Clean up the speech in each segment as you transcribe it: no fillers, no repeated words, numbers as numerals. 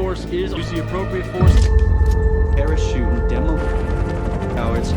force is. Use the appropriate force. Parachute demo. Cowards.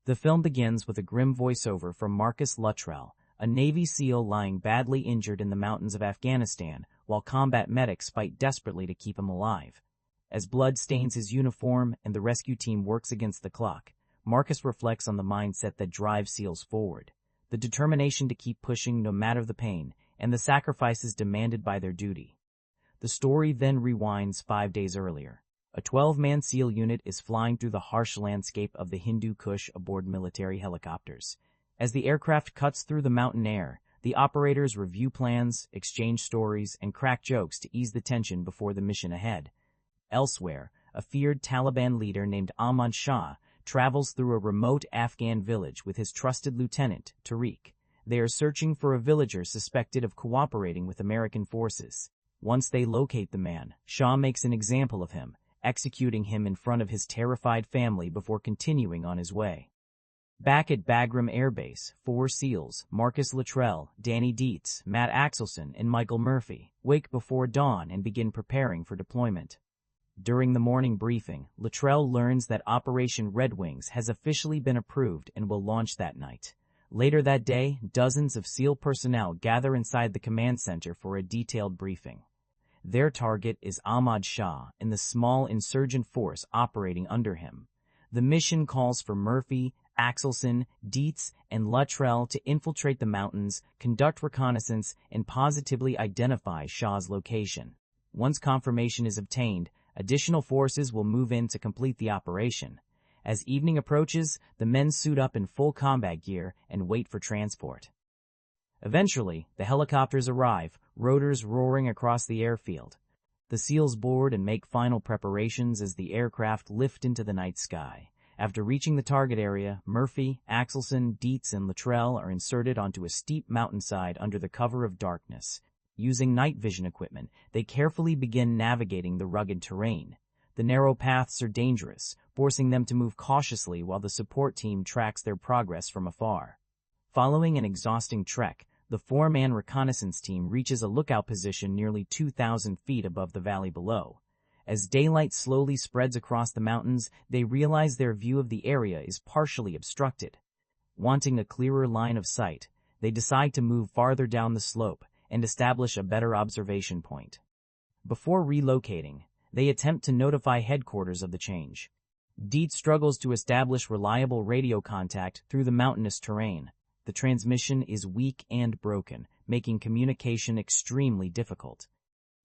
The film begins with a grim voiceover from Marcus Luttrell, a Navy SEAL lying badly injured in the mountains of Afghanistan, while combat medics fight desperately to keep him alive. As blood stains his uniform and the rescue team works against the clock, Marcus reflects on the mindset that drives SEALs forward, the determination to keep pushing no matter the pain, and the sacrifices demanded by their duty. The story then rewinds 5 days earlier. A 12-man SEAL unit is flying through the harsh landscape of the Hindu Kush aboard military helicopters. As the aircraft cuts through the mountain air, the operators review plans, exchange stories, and crack jokes to ease the tension before the mission ahead. Elsewhere, a feared Taliban leader named Ahmad Shah travels through a remote Afghan village with his trusted lieutenant, Tariq. They are searching for a villager suspected of cooperating with American forces. Once they locate the man, Shah makes an example of him, executing him in front of his terrified family before continuing on his way. Back at Bagram Air Base, 4 SEALs, Marcus Luttrell, Danny Dietz, Matt Axelson, and Michael Murphy, wake before dawn and begin preparing for deployment. During the morning briefing, Luttrell learns that Operation Red Wings has officially been approved and will launch that night. Later that day, dozens of SEAL personnel gather inside the command center for a detailed briefing. Their target is Ahmad Shah and the small insurgent force operating under him. The mission calls for Murphy, Axelson, Dietz, and Luttrell to infiltrate the mountains, conduct reconnaissance, and positively identify Shah's location. Once confirmation is obtained, additional forces will move in to complete the operation. As evening approaches, the men suit up in full combat gear and wait for transport. Eventually, the helicopters arrive, rotors roaring across the airfield. The SEALs board and make final preparations as the aircraft lift into the night sky. After reaching the target area, Murphy, Axelson, Dietz, and Luttrell are inserted onto a steep mountainside under the cover of darkness. Using night vision equipment, they carefully begin navigating the rugged terrain. The narrow paths are dangerous, forcing them to move cautiously while the support team tracks their progress from afar. Following an exhausting trek, the 4-man reconnaissance team reaches a lookout position nearly 2,000 feet above the valley below. As daylight slowly spreads across the mountains, they realize their view of the area is partially obstructed. Wanting a clearer line of sight, they decide to move farther down the slope and establish a better observation point. Before relocating, they attempt to notify headquarters of the change. Dietz struggles to establish reliable radio contact through the mountainous terrain. The transmission is weak and broken, making communication extremely difficult.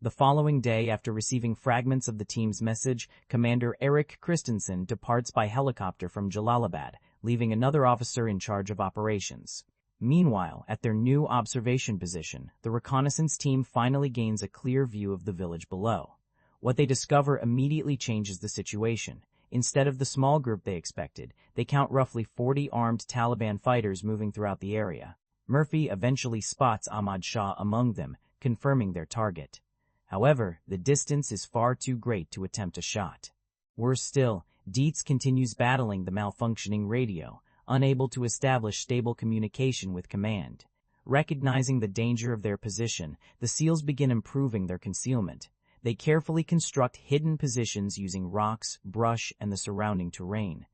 The following day, after receiving fragments of the team's message, Commander Eric Christensen departs by helicopter from Jalalabad, leaving another officer in charge of operations. Meanwhile, at their new observation position, the reconnaissance team finally gains a clear view of the village below. What they discover immediately changes the situation. Instead of the small group they expected, they count roughly 40 armed Taliban fighters moving throughout the area. Murphy eventually spots Ahmad Shah among them, confirming their target. However, the distance is far too great to attempt a shot. Worse still, Dietz continues battling the malfunctioning radio, unable to establish stable communication with command. Recognizing the danger of their position, the SEALs begin improving their concealment. They carefully construct hidden positions using rocks, brush, and the surrounding terrain.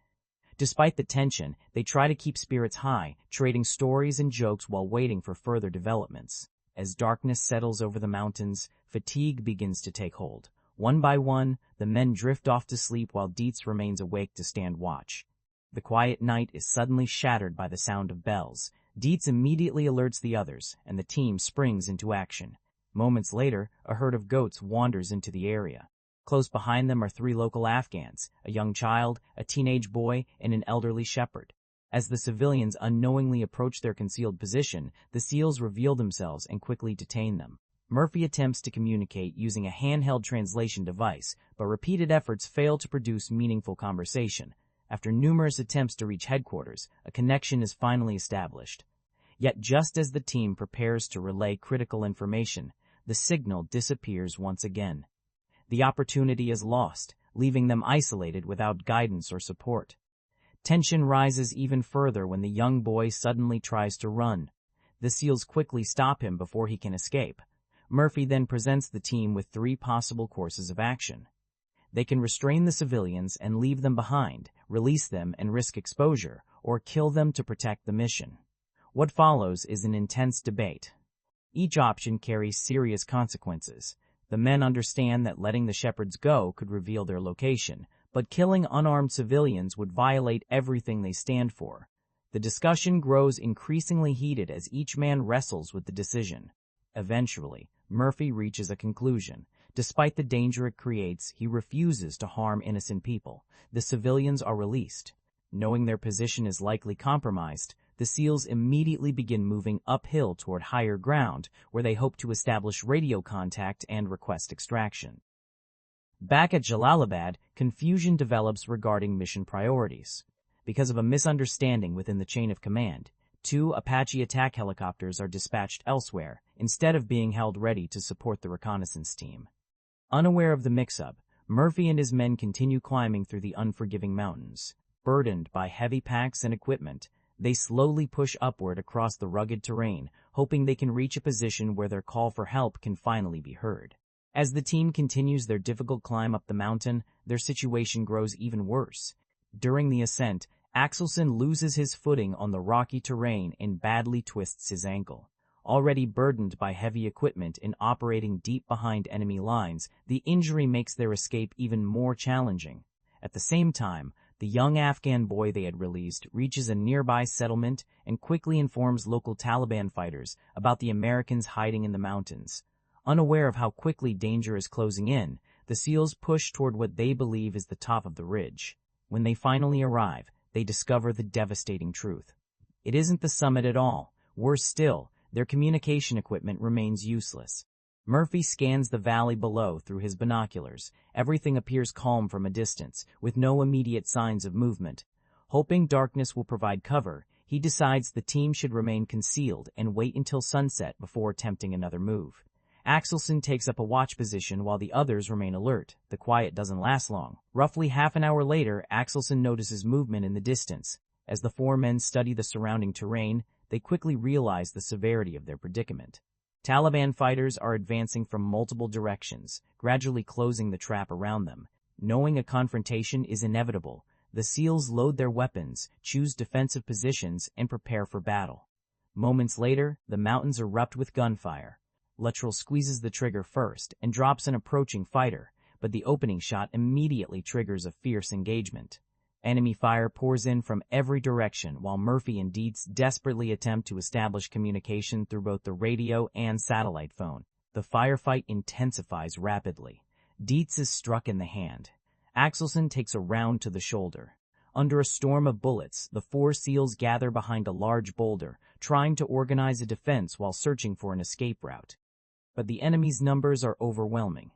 Despite the tension, they try to keep spirits high, trading stories and jokes while waiting for further developments. As darkness settles over the mountains, fatigue begins to take hold. One by one, the men drift off to sleep while Dietz remains awake to stand watch. The quiet night is suddenly shattered by the sound of bells. Dietz immediately alerts the others, and the team springs into action. Moments later, a herd of goats wanders into the area. Close behind them are 3 local Afghans, a young child, a teenage boy, and an elderly shepherd. As the civilians unknowingly approach their concealed position, the SEALs reveal themselves and quickly detain them. Murphy attempts to communicate using a handheld translation device, but repeated efforts fail to produce meaningful conversation. After numerous attempts to reach headquarters, a connection is finally established. Yet just as the team prepares to relay critical information, the signal disappears once again. The opportunity is lost, leaving them isolated without guidance or support. Tension rises even further when the young boy suddenly tries to run. The SEALs quickly stop him before he can escape. Murphy then presents the team with 3 possible courses of action. They can restrain the civilians and leave them behind, release them and risk exposure, or kill them to protect the mission. What follows is an intense debate. Each option carries serious consequences. The men understand that letting the shepherds go could reveal their location, but killing unarmed civilians would violate everything they stand for. The discussion grows increasingly heated as each man wrestles with the decision. Eventually, Murphy reaches a conclusion. Despite the danger it creates, he refuses to harm innocent people. The civilians are released. Knowing their position is likely compromised, the SEALs immediately begin moving uphill toward higher ground, where they hope to establish radio contact and request extraction. Back at Jalalabad, confusion develops regarding mission priorities. Because of a misunderstanding within the chain of command, 2 Apache attack helicopters are dispatched elsewhere, instead of being held ready to support the reconnaissance team. Unaware of the mix-up, Murphy and his men continue climbing through the unforgiving mountains. Burdened by heavy packs and equipment, they slowly push upward across the rugged terrain, hoping they can reach a position where their call for help can finally be heard. As the team continues their difficult climb up the mountain, their situation grows even worse. During the ascent, Axelson loses his footing on the rocky terrain and badly twists his ankle. Already burdened by heavy equipment and operating deep behind enemy lines, the injury makes their escape even more challenging. At the same time, the young Afghan boy they had released reaches a nearby settlement and quickly informs local Taliban fighters about the Americans hiding in the mountains. Unaware of how quickly danger is closing in, the SEALs push toward what they believe is the top of the ridge. When they finally arrive, they discover the devastating truth. It isn't the summit at all. Worse still, their communication equipment remains useless. Murphy scans the valley below through his binoculars. Everything appears calm from a distance, with no immediate signs of movement. Hoping darkness will provide cover, he decides the team should remain concealed and wait until sunset before attempting another move. Axelson takes up a watch position while the others remain alert. The quiet doesn't last long. Roughly half an hour later, Axelson notices movement in the distance. As the four men study the surrounding terrain, they quickly realize the severity of their predicament. Taliban fighters are advancing from multiple directions, gradually closing the trap around them. Knowing a confrontation is inevitable, the SEALs load their weapons, choose defensive positions, and prepare for battle. Moments later, the mountains erupt with gunfire. Luttrell squeezes the trigger first and drops an approaching fighter, but the opening shot immediately triggers a fierce engagement. Enemy fire pours in from every direction while Murphy and Dietz desperately attempt to establish communication through both the radio and satellite phone. The firefight intensifies rapidly. Dietz is struck in the hand. Axelson takes a round to the shoulder. Under a storm of bullets, the four SEALs gather behind a large boulder, trying to organize a defense while searching for an escape route. But the enemy's numbers are overwhelming.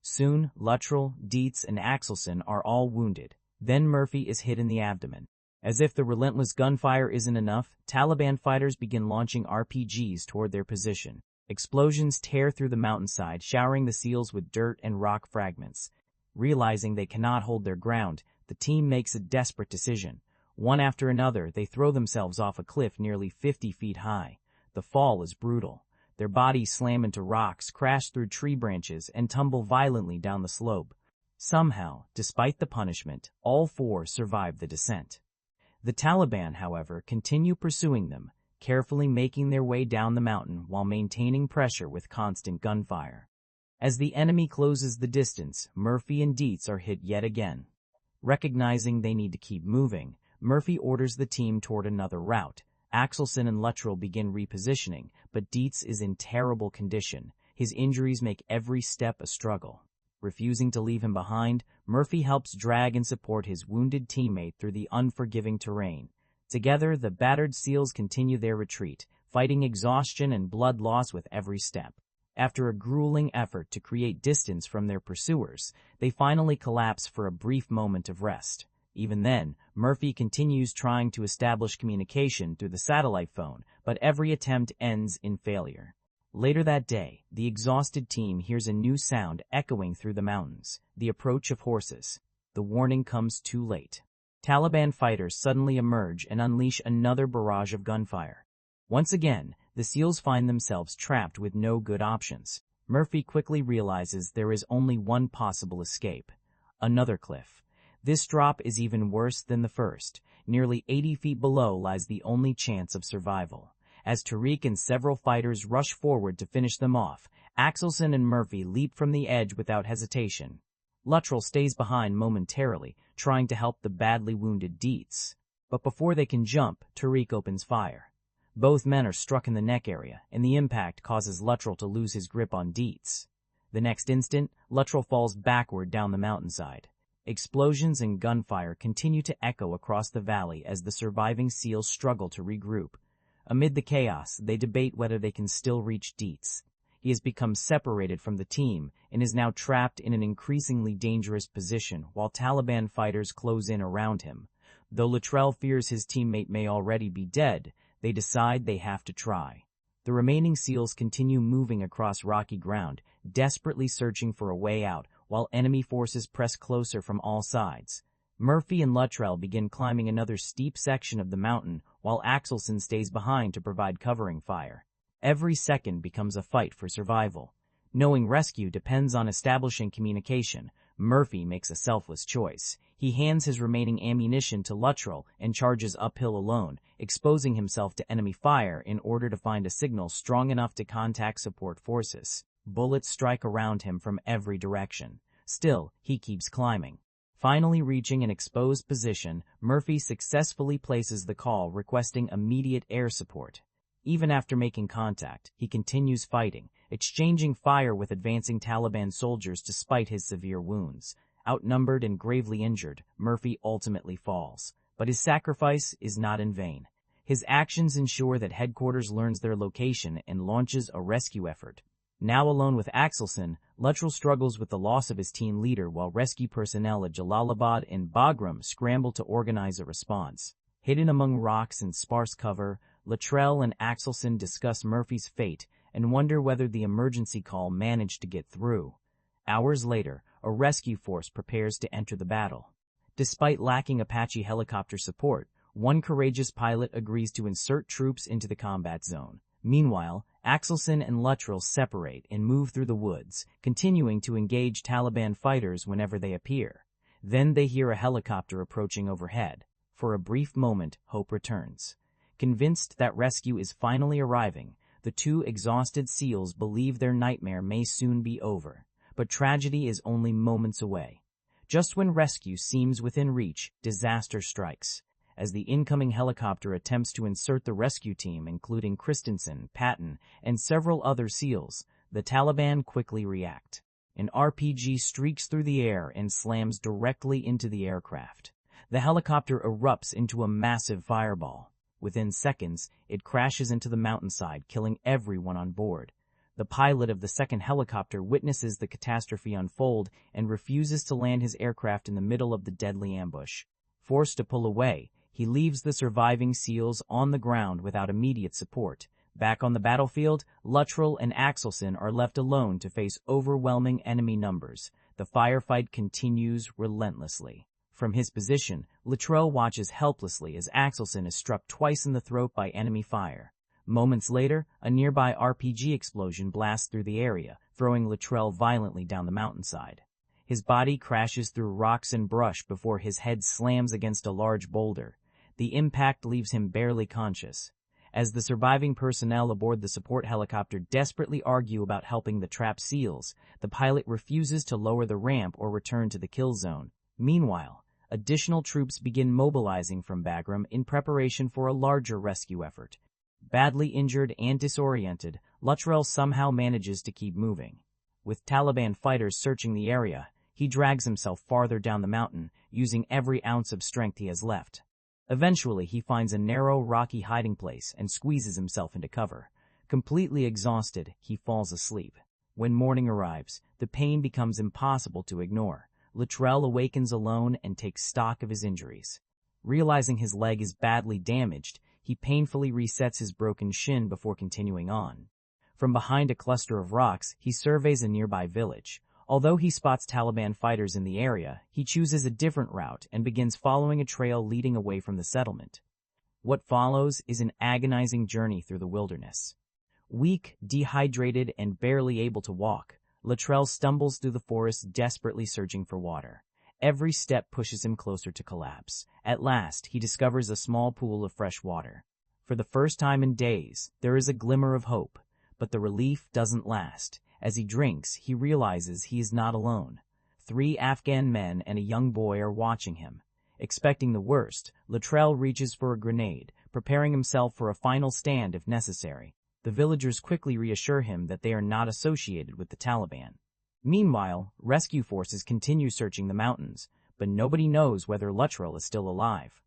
Soon, Luttrell, Dietz, and Axelson are all wounded. Then Murphy is hit in the abdomen. As if the relentless gunfire isn't enough, Taliban fighters begin launching RPGs toward their position. Explosions tear through the mountainside, showering the SEALs with dirt and rock fragments. Realizing they cannot hold their ground, the team makes a desperate decision. One after another, they throw themselves off a cliff nearly 50 feet high. The fall is brutal. Their bodies slam into rocks, crash through tree branches, and tumble violently down the slope. Somehow, despite the punishment, all four survive the descent. The Taliban, however, continue pursuing them, carefully making their way down the mountain while maintaining pressure with constant gunfire. As the enemy closes the distance, Murphy and Dietz are hit yet again. Recognizing they need to keep moving, Murphy orders the team toward another route. Axelson and Luttrell begin repositioning, but Dietz is in terrible condition. His injuries make every step a struggle. Refusing to leave him behind, Murphy helps drag and support his wounded teammate through the unforgiving terrain. Together, the battered SEALs continue their retreat, fighting exhaustion and blood loss with every step. After a grueling effort to create distance from their pursuers, they finally collapse for a brief moment of rest. Even then, Murphy continues trying to establish communication through the satellite phone, but every attempt ends in failure. Later that day, the exhausted team hears a new sound echoing through the mountains, the approach of horses. The warning comes too late. Taliban fighters suddenly emerge and unleash another barrage of gunfire. Once again, the SEALs find themselves trapped with no good options. Murphy quickly realizes there is only one possible escape: another cliff. This drop is even worse than the first. Nearly 80 feet below lies the only chance of survival. As Tariq and several fighters rush forward to finish them off, Axelson and Murphy leap from the edge without hesitation. Luttrell stays behind momentarily, trying to help the badly wounded Dietz. But before they can jump, Tariq opens fire. Both men are struck in the neck area, and the impact causes Luttrell to lose his grip on Dietz. The next instant, Luttrell falls backward down the mountainside. Explosions and gunfire continue to echo across the valley as the surviving SEALs struggle to regroup. Amid the chaos, they debate whether they can still reach Dietz. He has become separated from the team and is now trapped in an increasingly dangerous position while Taliban fighters close in around him. Though Luttrell fears his teammate may already be dead, they decide they have to try. The remaining SEALs continue moving across rocky ground, desperately searching for a way out, while enemy forces press closer from all sides. Murphy and Luttrell begin climbing another steep section of the mountain while Axelson stays behind to provide covering fire. Every second becomes a fight for survival. Knowing rescue depends on establishing communication, Murphy makes a selfless choice. He hands his remaining ammunition to Luttrell and charges uphill alone, exposing himself to enemy fire in order to find a signal strong enough to contact support forces. Bullets strike around him from every direction. Still, he keeps climbing. Finally reaching an exposed position, Murphy successfully places the call requesting immediate air support. Even after making contact, he continues fighting, exchanging fire with advancing Taliban soldiers despite his severe wounds. Outnumbered and gravely injured, Murphy ultimately falls. But his sacrifice is not in vain. His actions ensure that headquarters learns their location and launches a rescue effort. Now alone with Axelson, Luttrell struggles with the loss of his team leader while rescue personnel at Jalalabad and Bagram scramble to organize a response. Hidden among rocks and sparse cover, Luttrell and Axelson discuss Murphy's fate and wonder whether the emergency call managed to get through. Hours later, a rescue force prepares to enter the battle. Despite lacking Apache helicopter support, one courageous pilot agrees to insert troops into the combat zone. Meanwhile, Axelson and Luttrell separate and move through the woods, continuing to engage Taliban fighters whenever they appear. Then they hear a helicopter approaching overhead. For a brief moment, hope returns. Convinced that rescue is finally arriving, the two exhausted SEALs believe their nightmare may soon be over. But tragedy is only moments away. Just when rescue seems within reach, disaster strikes. As the incoming helicopter attempts to insert the rescue team, including Christensen, Patton, and several other SEALs, the Taliban quickly react. An RPG streaks through the air and slams directly into the aircraft. The helicopter erupts into a massive fireball. Within seconds, it crashes into the mountainside, killing everyone on board. The pilot of the second helicopter witnesses the catastrophe unfold and refuses to land his aircraft in the middle of the deadly ambush. Forced to pull away, he leaves the surviving SEALs on the ground without immediate support. Back on the battlefield, Luttrell and Axelson are left alone to face overwhelming enemy numbers. The firefight continues relentlessly. From his position, Luttrell watches helplessly as Axelson is struck twice in the throat by enemy fire. Moments later, a nearby RPG explosion blasts through the area, throwing Luttrell violently down the mountainside. His body crashes through rocks and brush before his head slams against a large boulder. The impact leaves him barely conscious. As the surviving personnel aboard the support helicopter desperately argue about helping the trapped SEALs, the pilot refuses to lower the ramp or return to the kill zone. Meanwhile, additional troops begin mobilizing from Bagram in preparation for a larger rescue effort. Badly injured and disoriented, Luttrell somehow manages to keep moving. With Taliban fighters searching the area, he drags himself farther down the mountain, using every ounce of strength he has left. Eventually, he finds a narrow, rocky hiding place and squeezes himself into cover. Completely exhausted, he falls asleep. When morning arrives, the pain becomes impossible to ignore. Luttrell awakens alone and takes stock of his injuries. Realizing his leg is badly damaged, he painfully resets his broken shin before continuing on. From behind a cluster of rocks, he surveys a nearby village. Although he spots Taliban fighters in the area, he chooses a different route and begins following a trail leading away from the settlement. What follows is an agonizing journey through the wilderness. Weak, dehydrated, and barely able to walk, Luttrell stumbles through the forest desperately searching for water. Every step pushes him closer to collapse. At last, he discovers a small pool of fresh water. For the first time in days, there is a glimmer of hope, but the relief doesn't last. As he drinks, he realizes he is not alone. 3 Afghan men and a young boy are watching him. Expecting the worst, Luttrell reaches for a grenade, preparing himself for a final stand if necessary. The villagers quickly reassure him that they are not associated with the Taliban. Meanwhile, rescue forces continue searching the mountains, but nobody knows whether Luttrell is still alive.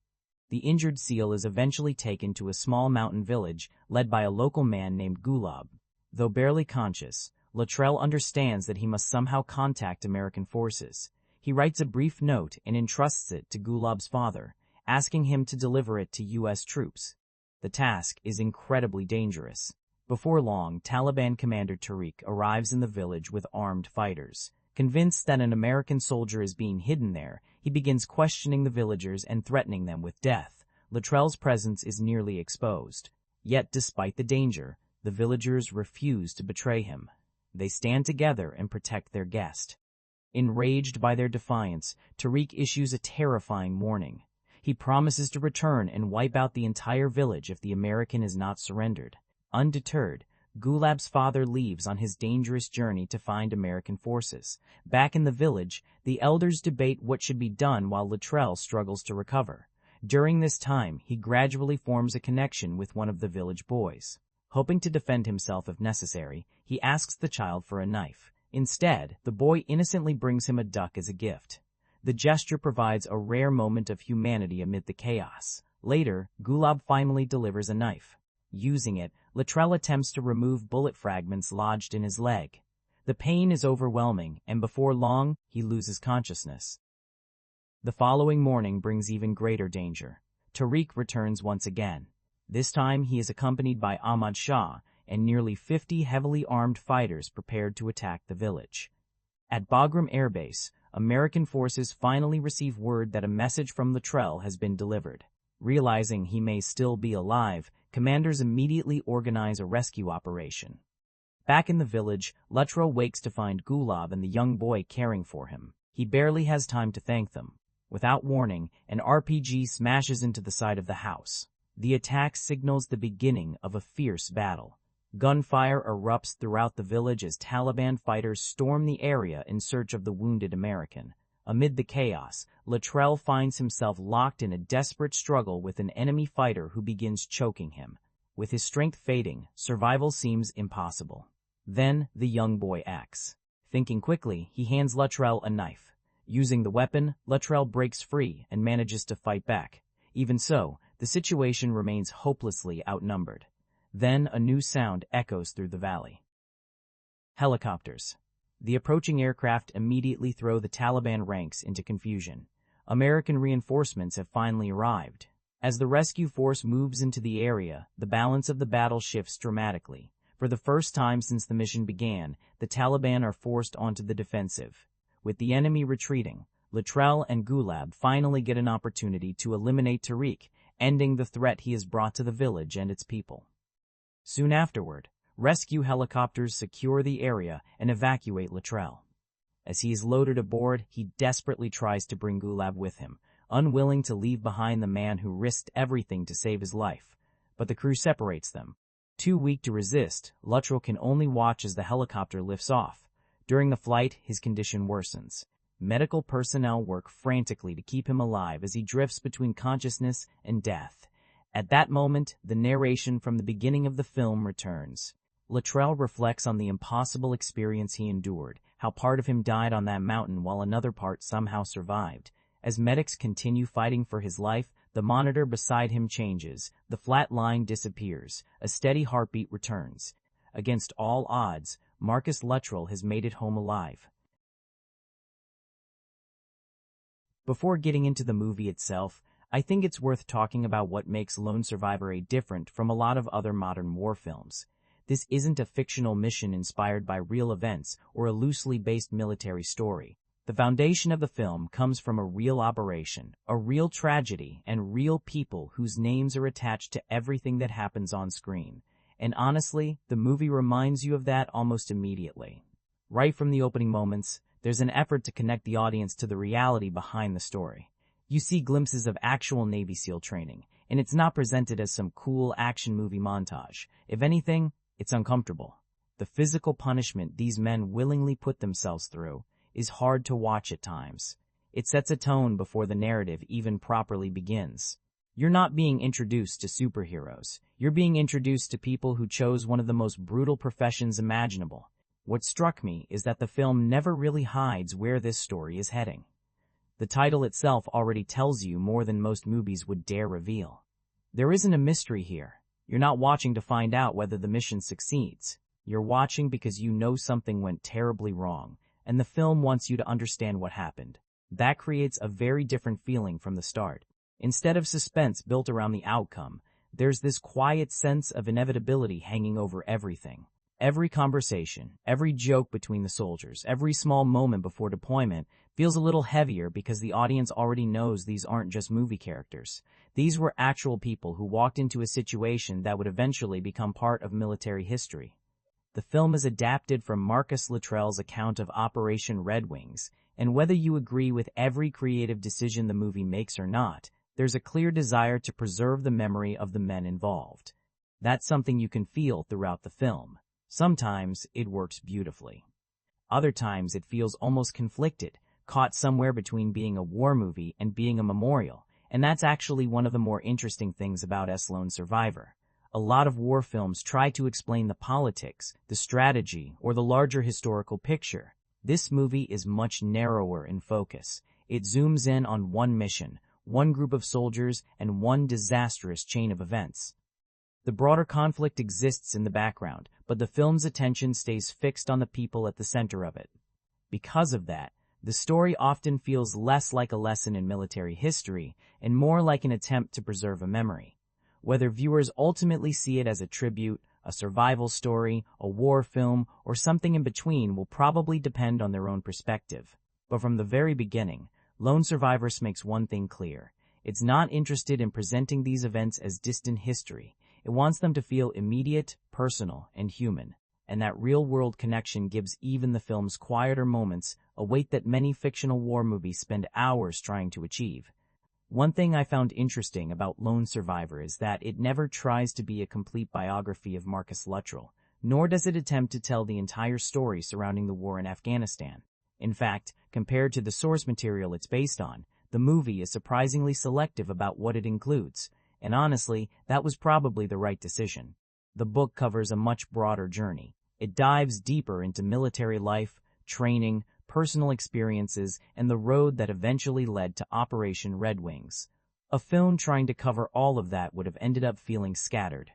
The injured SEAL is eventually taken to a small mountain village led by a local man named Gulab. Though barely conscious, Luttrell understands that he must somehow contact American forces. He writes a brief note and entrusts it to Gulab's father, asking him to deliver it to U.S. troops. The task is incredibly dangerous. Before long, Taliban commander Tariq arrives in the village with armed fighters. Convinced that an American soldier is being hidden there, he begins questioning the villagers and threatening them with death. Luttrell's presence is nearly exposed. Yet, despite the danger, the villagers refuse to betray him. They stand together and protect their guest. Enraged by their defiance, Tariq issues a terrifying warning. He promises to return and wipe out the entire village if the American is not surrendered. Undeterred, Gulab's father leaves on his dangerous journey to find American forces. Back in the village, the elders debate what should be done while Luttrell struggles to recover. During this time, he gradually forms a connection with one of the village boys. Hoping to defend himself if necessary, he asks the child for a knife. Instead, the boy innocently brings him a duck as a gift. The gesture provides a rare moment of humanity amid the chaos. Later, Gulab finally delivers a knife. Using it, Luttrell attempts to remove bullet fragments lodged in his leg. The pain is overwhelming, and before long, he loses consciousness. The following morning brings even greater danger. Tariq returns once again. This time, he is accompanied by Ahmad Shah and nearly 50 heavily armed fighters prepared to attack the village. At Bagram Air Base, American forces finally receive word that a message from Luttrell has been delivered. Realizing he may still be alive, commanders immediately organize a rescue operation. Back in the village, Luttrell wakes to find Gulab and the young boy caring for him. He barely has time to thank them. Without warning, an RPG smashes into the side of the house. The attack signals the beginning of a fierce battle. Gunfire erupts throughout the village as Taliban fighters storm the area in search of the wounded American. Amid the chaos, Luttrell finds himself locked in a desperate struggle with an enemy fighter who begins choking him. With his strength fading, survival seems impossible. Then, the young boy acts. Thinking quickly, he hands Luttrell a knife. Using the weapon, Luttrell breaks free and manages to fight back. Even so, the situation remains hopelessly outnumbered. Then, a new sound echoes through the valley. Helicopters. The approaching aircraft immediately throw the Taliban ranks into confusion. American reinforcements have finally arrived. As the rescue force moves into the area, the balance of the battle shifts dramatically. For the first time since the mission began, the Taliban are forced onto the defensive. With the enemy retreating, Luttrell and Gulab finally get an opportunity to eliminate Tariq, ending the threat he has brought to the village and its people. Soon afterward, rescue helicopters secure the area and evacuate Luttrell. As he is loaded aboard, he desperately tries to bring Gulab with him, unwilling to leave behind the man who risked everything to save his life. But the crew separates them. Too weak to resist, Luttrell can only watch as the helicopter lifts off. During the flight, his condition worsens. Medical personnel work frantically to keep him alive as he drifts between consciousness and death. At that moment, the narration from the beginning of the film returns. Luttrell reflects on the impossible experience he endured, how part of him died on that mountain while another part somehow survived. As medics continue fighting for his life, the monitor beside him changes, the flat line disappears, a steady heartbeat returns. Against all odds, Marcus Luttrell has made it home alive. Before getting into the movie itself, I think it's worth talking about what makes Lone Survivor A different from a lot of other modern war films. This isn't a fictional mission inspired by real events or a loosely based military story. The foundation of the film comes from a real operation, a real tragedy, and real people whose names are attached to everything that happens on screen. And honestly, the movie reminds you of that almost immediately. Right from the opening moments, there's an effort to connect the audience to the reality behind the story. You see glimpses of actual Navy SEAL training, and it's not presented as some cool action movie montage. If anything, it's uncomfortable. The physical punishment these men willingly put themselves through is hard to watch at times. It sets a tone before the narrative even properly begins. You're not being introduced to superheroes. You're being introduced to people who chose one of the most brutal professions imaginable. What struck me is that the film never really hides where this story is heading. The title itself already tells you more than most movies would dare reveal. There isn't a mystery here. You're not watching to find out whether the mission succeeds. You're watching because you know something went terribly wrong, and the film wants you to understand what happened. That creates a very different feeling from the start. Instead of suspense built around the outcome, there's this quiet sense of inevitability hanging over everything. Every conversation, every joke between the soldiers, every small moment before deployment feels a little heavier because the audience already knows these aren't just movie characters. These were actual people who walked into a situation that would eventually become part of military history. The film is adapted from Marcus Luttrell's account of Operation Red Wings, and whether you agree with every creative decision the movie makes or not, there's a clear desire to preserve the memory of the men involved. That's something you can feel throughout the film. Sometimes it works beautifully. Other times it feels almost conflicted, caught somewhere between being a war movie and being a memorial, and that's actually one of the more interesting things about Lone Survivor. A lot of war films try to explain the politics, the strategy, or the larger historical picture. This movie is much narrower in focus. It zooms in on one mission, one group of soldiers, and one disastrous chain of events. The broader conflict exists in the background, but the film's attention stays fixed on the people at the center of it. Because of that, the story often feels less like a lesson in military history and more like an attempt to preserve a memory. Whether viewers ultimately see it as a tribute, a survival story, a war film, or something in between will probably depend on their own perspective. But from the very beginning, Lone Survivors makes one thing clear. It's not interested in presenting these events as distant history. It wants them to feel immediate, personal, and human. And that real-world connection gives even the film's quieter moments a weight that many fictional war movies spend hours trying to achieve. One thing I found interesting about Lone Survivor is that it never tries to be a complete biography of Marcus Luttrell, nor does it attempt to tell the entire story surrounding the war in Afghanistan. In fact, compared to the source material it's based on, the movie is surprisingly selective about what it includes, and honestly, that was probably the right decision. The book covers a much broader journey. It dives deeper into military life, training, personal experiences, and the road that eventually led to Operation Red Wings. A film trying to cover all of that would have ended up feeling scattered.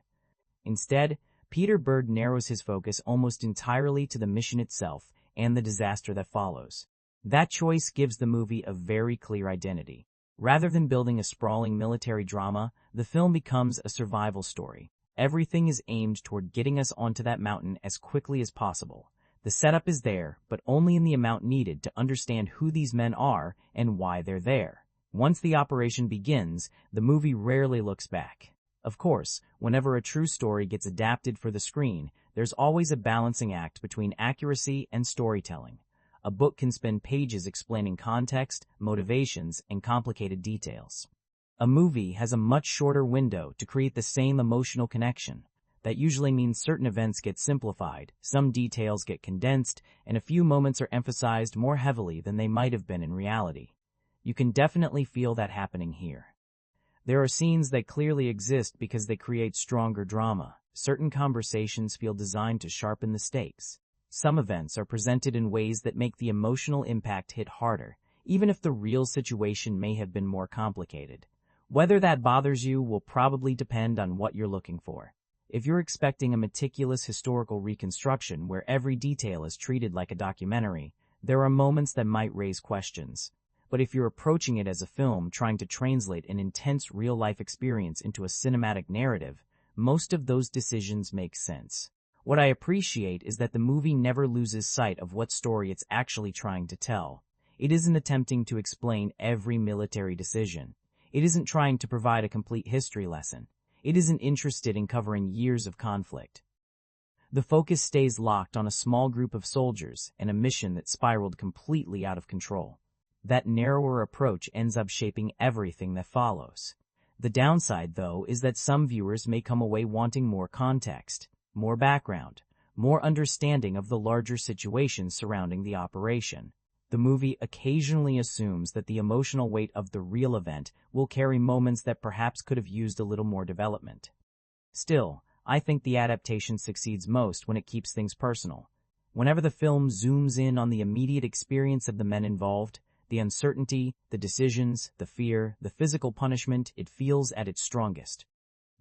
Instead, Peter Berg narrows his focus almost entirely to the mission itself and the disaster that follows. That choice gives the movie a very clear identity. Rather than building a sprawling military drama, the film becomes a survival story. Everything is aimed toward getting us onto that mountain as quickly as possible. The setup is there, but only in the amount needed to understand who these men are and why they're there. Once the operation begins, the movie rarely looks back. Of course, whenever a true story gets adapted for the screen, there's always a balancing act between accuracy and storytelling. A book can spend pages explaining context, motivations, and complicated details. A movie has a much shorter window to create the same emotional connection. That usually means certain events get simplified, some details get condensed, and a few moments are emphasized more heavily than they might have been in reality. You can definitely feel that happening here. There are scenes that clearly exist because they create stronger drama. Certain conversations feel designed to sharpen the stakes. Some events are presented in ways that make the emotional impact hit harder, even if the real situation may have been more complicated. Whether that bothers you will probably depend on what you're looking for. If you're expecting a meticulous historical reconstruction where every detail is treated like a documentary, there are moments that might raise questions. But if you're approaching it as a film trying to translate an intense real-life experience into a cinematic narrative, most of those decisions make sense. What I appreciate is that the movie never loses sight of what story it's actually trying to tell. It isn't attempting to explain every military decision. It isn't trying to provide a complete history lesson. It isn't interested in covering years of conflict. The focus stays locked on a small group of soldiers and a mission that spiraled completely out of control. That narrower approach ends up shaping everything that follows. The downside, though, is that some viewers may come away wanting more context, more background, more understanding of the larger situation surrounding the operation. The movie occasionally assumes that the emotional weight of the real event will carry moments that perhaps could have used a little more development. Still, I think the adaptation succeeds most when it keeps things personal. Whenever the film zooms in on the immediate experience of the men involved, the uncertainty, the decisions, the fear, the physical punishment, it feels at its strongest.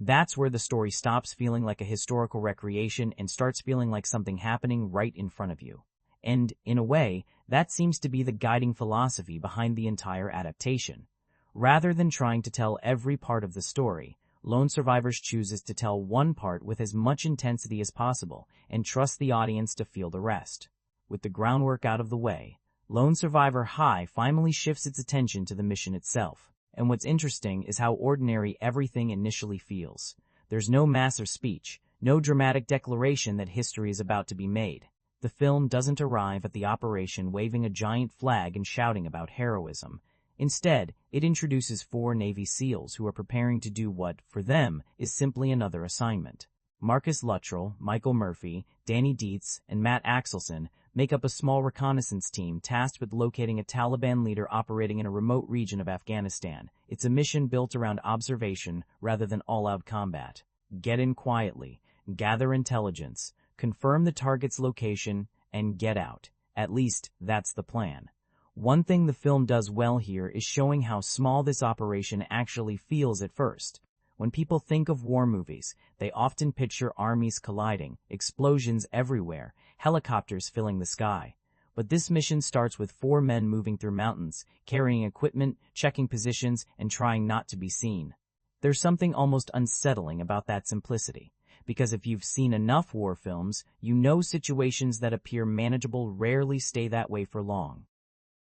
That's where the story stops feeling like a historical recreation and starts feeling like something happening right in front of you. And, in a way, that seems to be the guiding philosophy behind the entire adaptation. Rather than trying to tell every part of the story, Lone Survivors chooses to tell one part with as much intensity as possible and trust the audience to feel the rest. With the groundwork out of the way, Lone Survivor High finally shifts its attention to the mission itself. And what's interesting is how ordinary everything initially feels. There's no massive speech, no dramatic declaration that history is about to be made. The film doesn't arrive at the operation waving a giant flag and shouting about heroism. Instead, it introduces 4 Navy SEALs who are preparing to do what, for them, is simply another assignment. Marcus Luttrell, Michael Murphy, Danny Dietz, and Matt Axelson make up a small reconnaissance team tasked with locating a Taliban leader operating in a remote region of Afghanistan. It's a mission built around observation rather than all-out combat. Get in quietly, gather intelligence, confirm the target's location, and get out. At least, that's the plan. One thing the film does well here is showing how small this operation actually feels at first. When people think of war movies, they often picture armies colliding, explosions everywhere, helicopters filling the sky. But this mission starts with 4 men moving through mountains, carrying equipment, checking positions, and trying not to be seen. There's something almost unsettling about that simplicity, because if you've seen enough war films, you know situations that appear manageable rarely stay that way for long.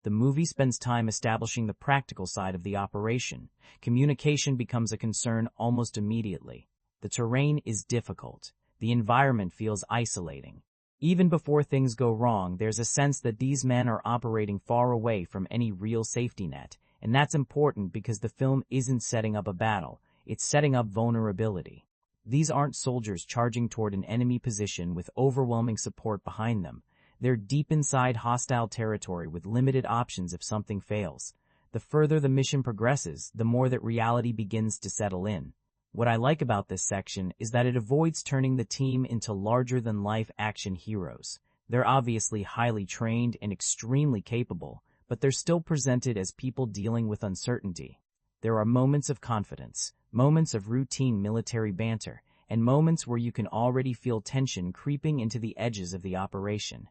The movie spends time establishing the practical side of the operation. Communication becomes a concern almost immediately. The terrain is difficult. The environment feels isolating. Even before things go wrong, there's a sense that these men are operating far away from any real safety net, and that's important because the film isn't setting up a battle, it's setting up vulnerability. These aren't soldiers charging toward an enemy position with overwhelming support behind them. They're deep inside hostile territory with limited options if something fails. The further the mission progresses, the more that reality begins to settle in. What I like about this section is that it avoids turning the team into larger-than-life action heroes. They're obviously highly trained and extremely capable, but they're still presented as people dealing with uncertainty. There are moments of confidence, moments of routine military banter, and moments where you can already feel tension creeping into the edges of the operation.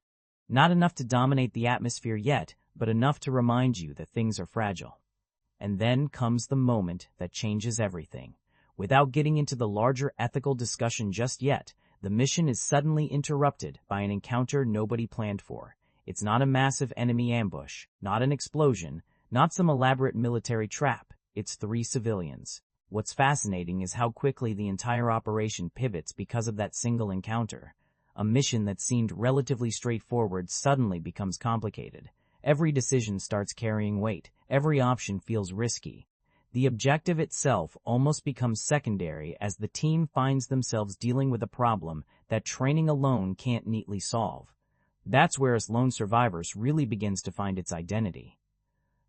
Not enough to dominate the atmosphere yet, but enough to remind you that things are fragile. And then comes the moment that changes everything. Without getting into the larger ethical discussion just yet, the mission is suddenly interrupted by an encounter nobody planned for. It's not a massive enemy ambush, not an explosion, not some elaborate military trap. It's 3 civilians. What's fascinating is how quickly the entire operation pivots because of that single encounter. A mission that seemed relatively straightforward suddenly becomes complicated. Every decision starts carrying weight. Every option feels risky. The objective itself almost becomes secondary as the team finds themselves dealing with a problem that training alone can't neatly solve. That's where Lone Survivors really begins to find its identity.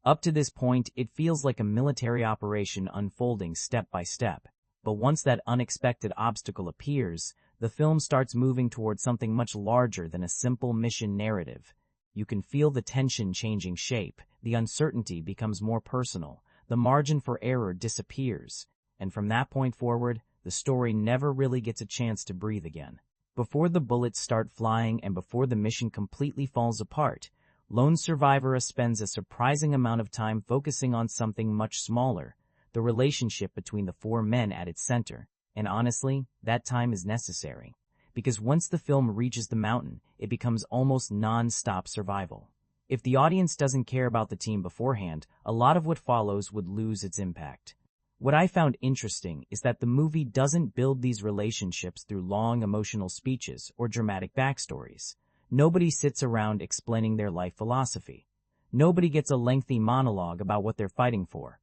Up to this point, it feels like a military operation unfolding step by step. But once that unexpected obstacle appears, the film starts moving towards something much larger than a simple mission narrative. You can feel the tension changing shape, the uncertainty becomes more personal, the margin for error disappears, and from that point forward, the story never really gets a chance to breathe again. Before the bullets start flying and before the mission completely falls apart, Lone Survivor spends a surprising amount of time focusing on something much smaller, the relationship between the 4 men at its center. And honestly, that time is necessary. Because once the film reaches the mountain, it becomes almost non-stop survival. If the audience doesn't care about the team beforehand, a lot of what follows would lose its impact. What I found interesting is that the movie doesn't build these relationships through long emotional speeches or dramatic backstories. Nobody sits around explaining their life philosophy. Nobody gets a lengthy monologue about what they're fighting for.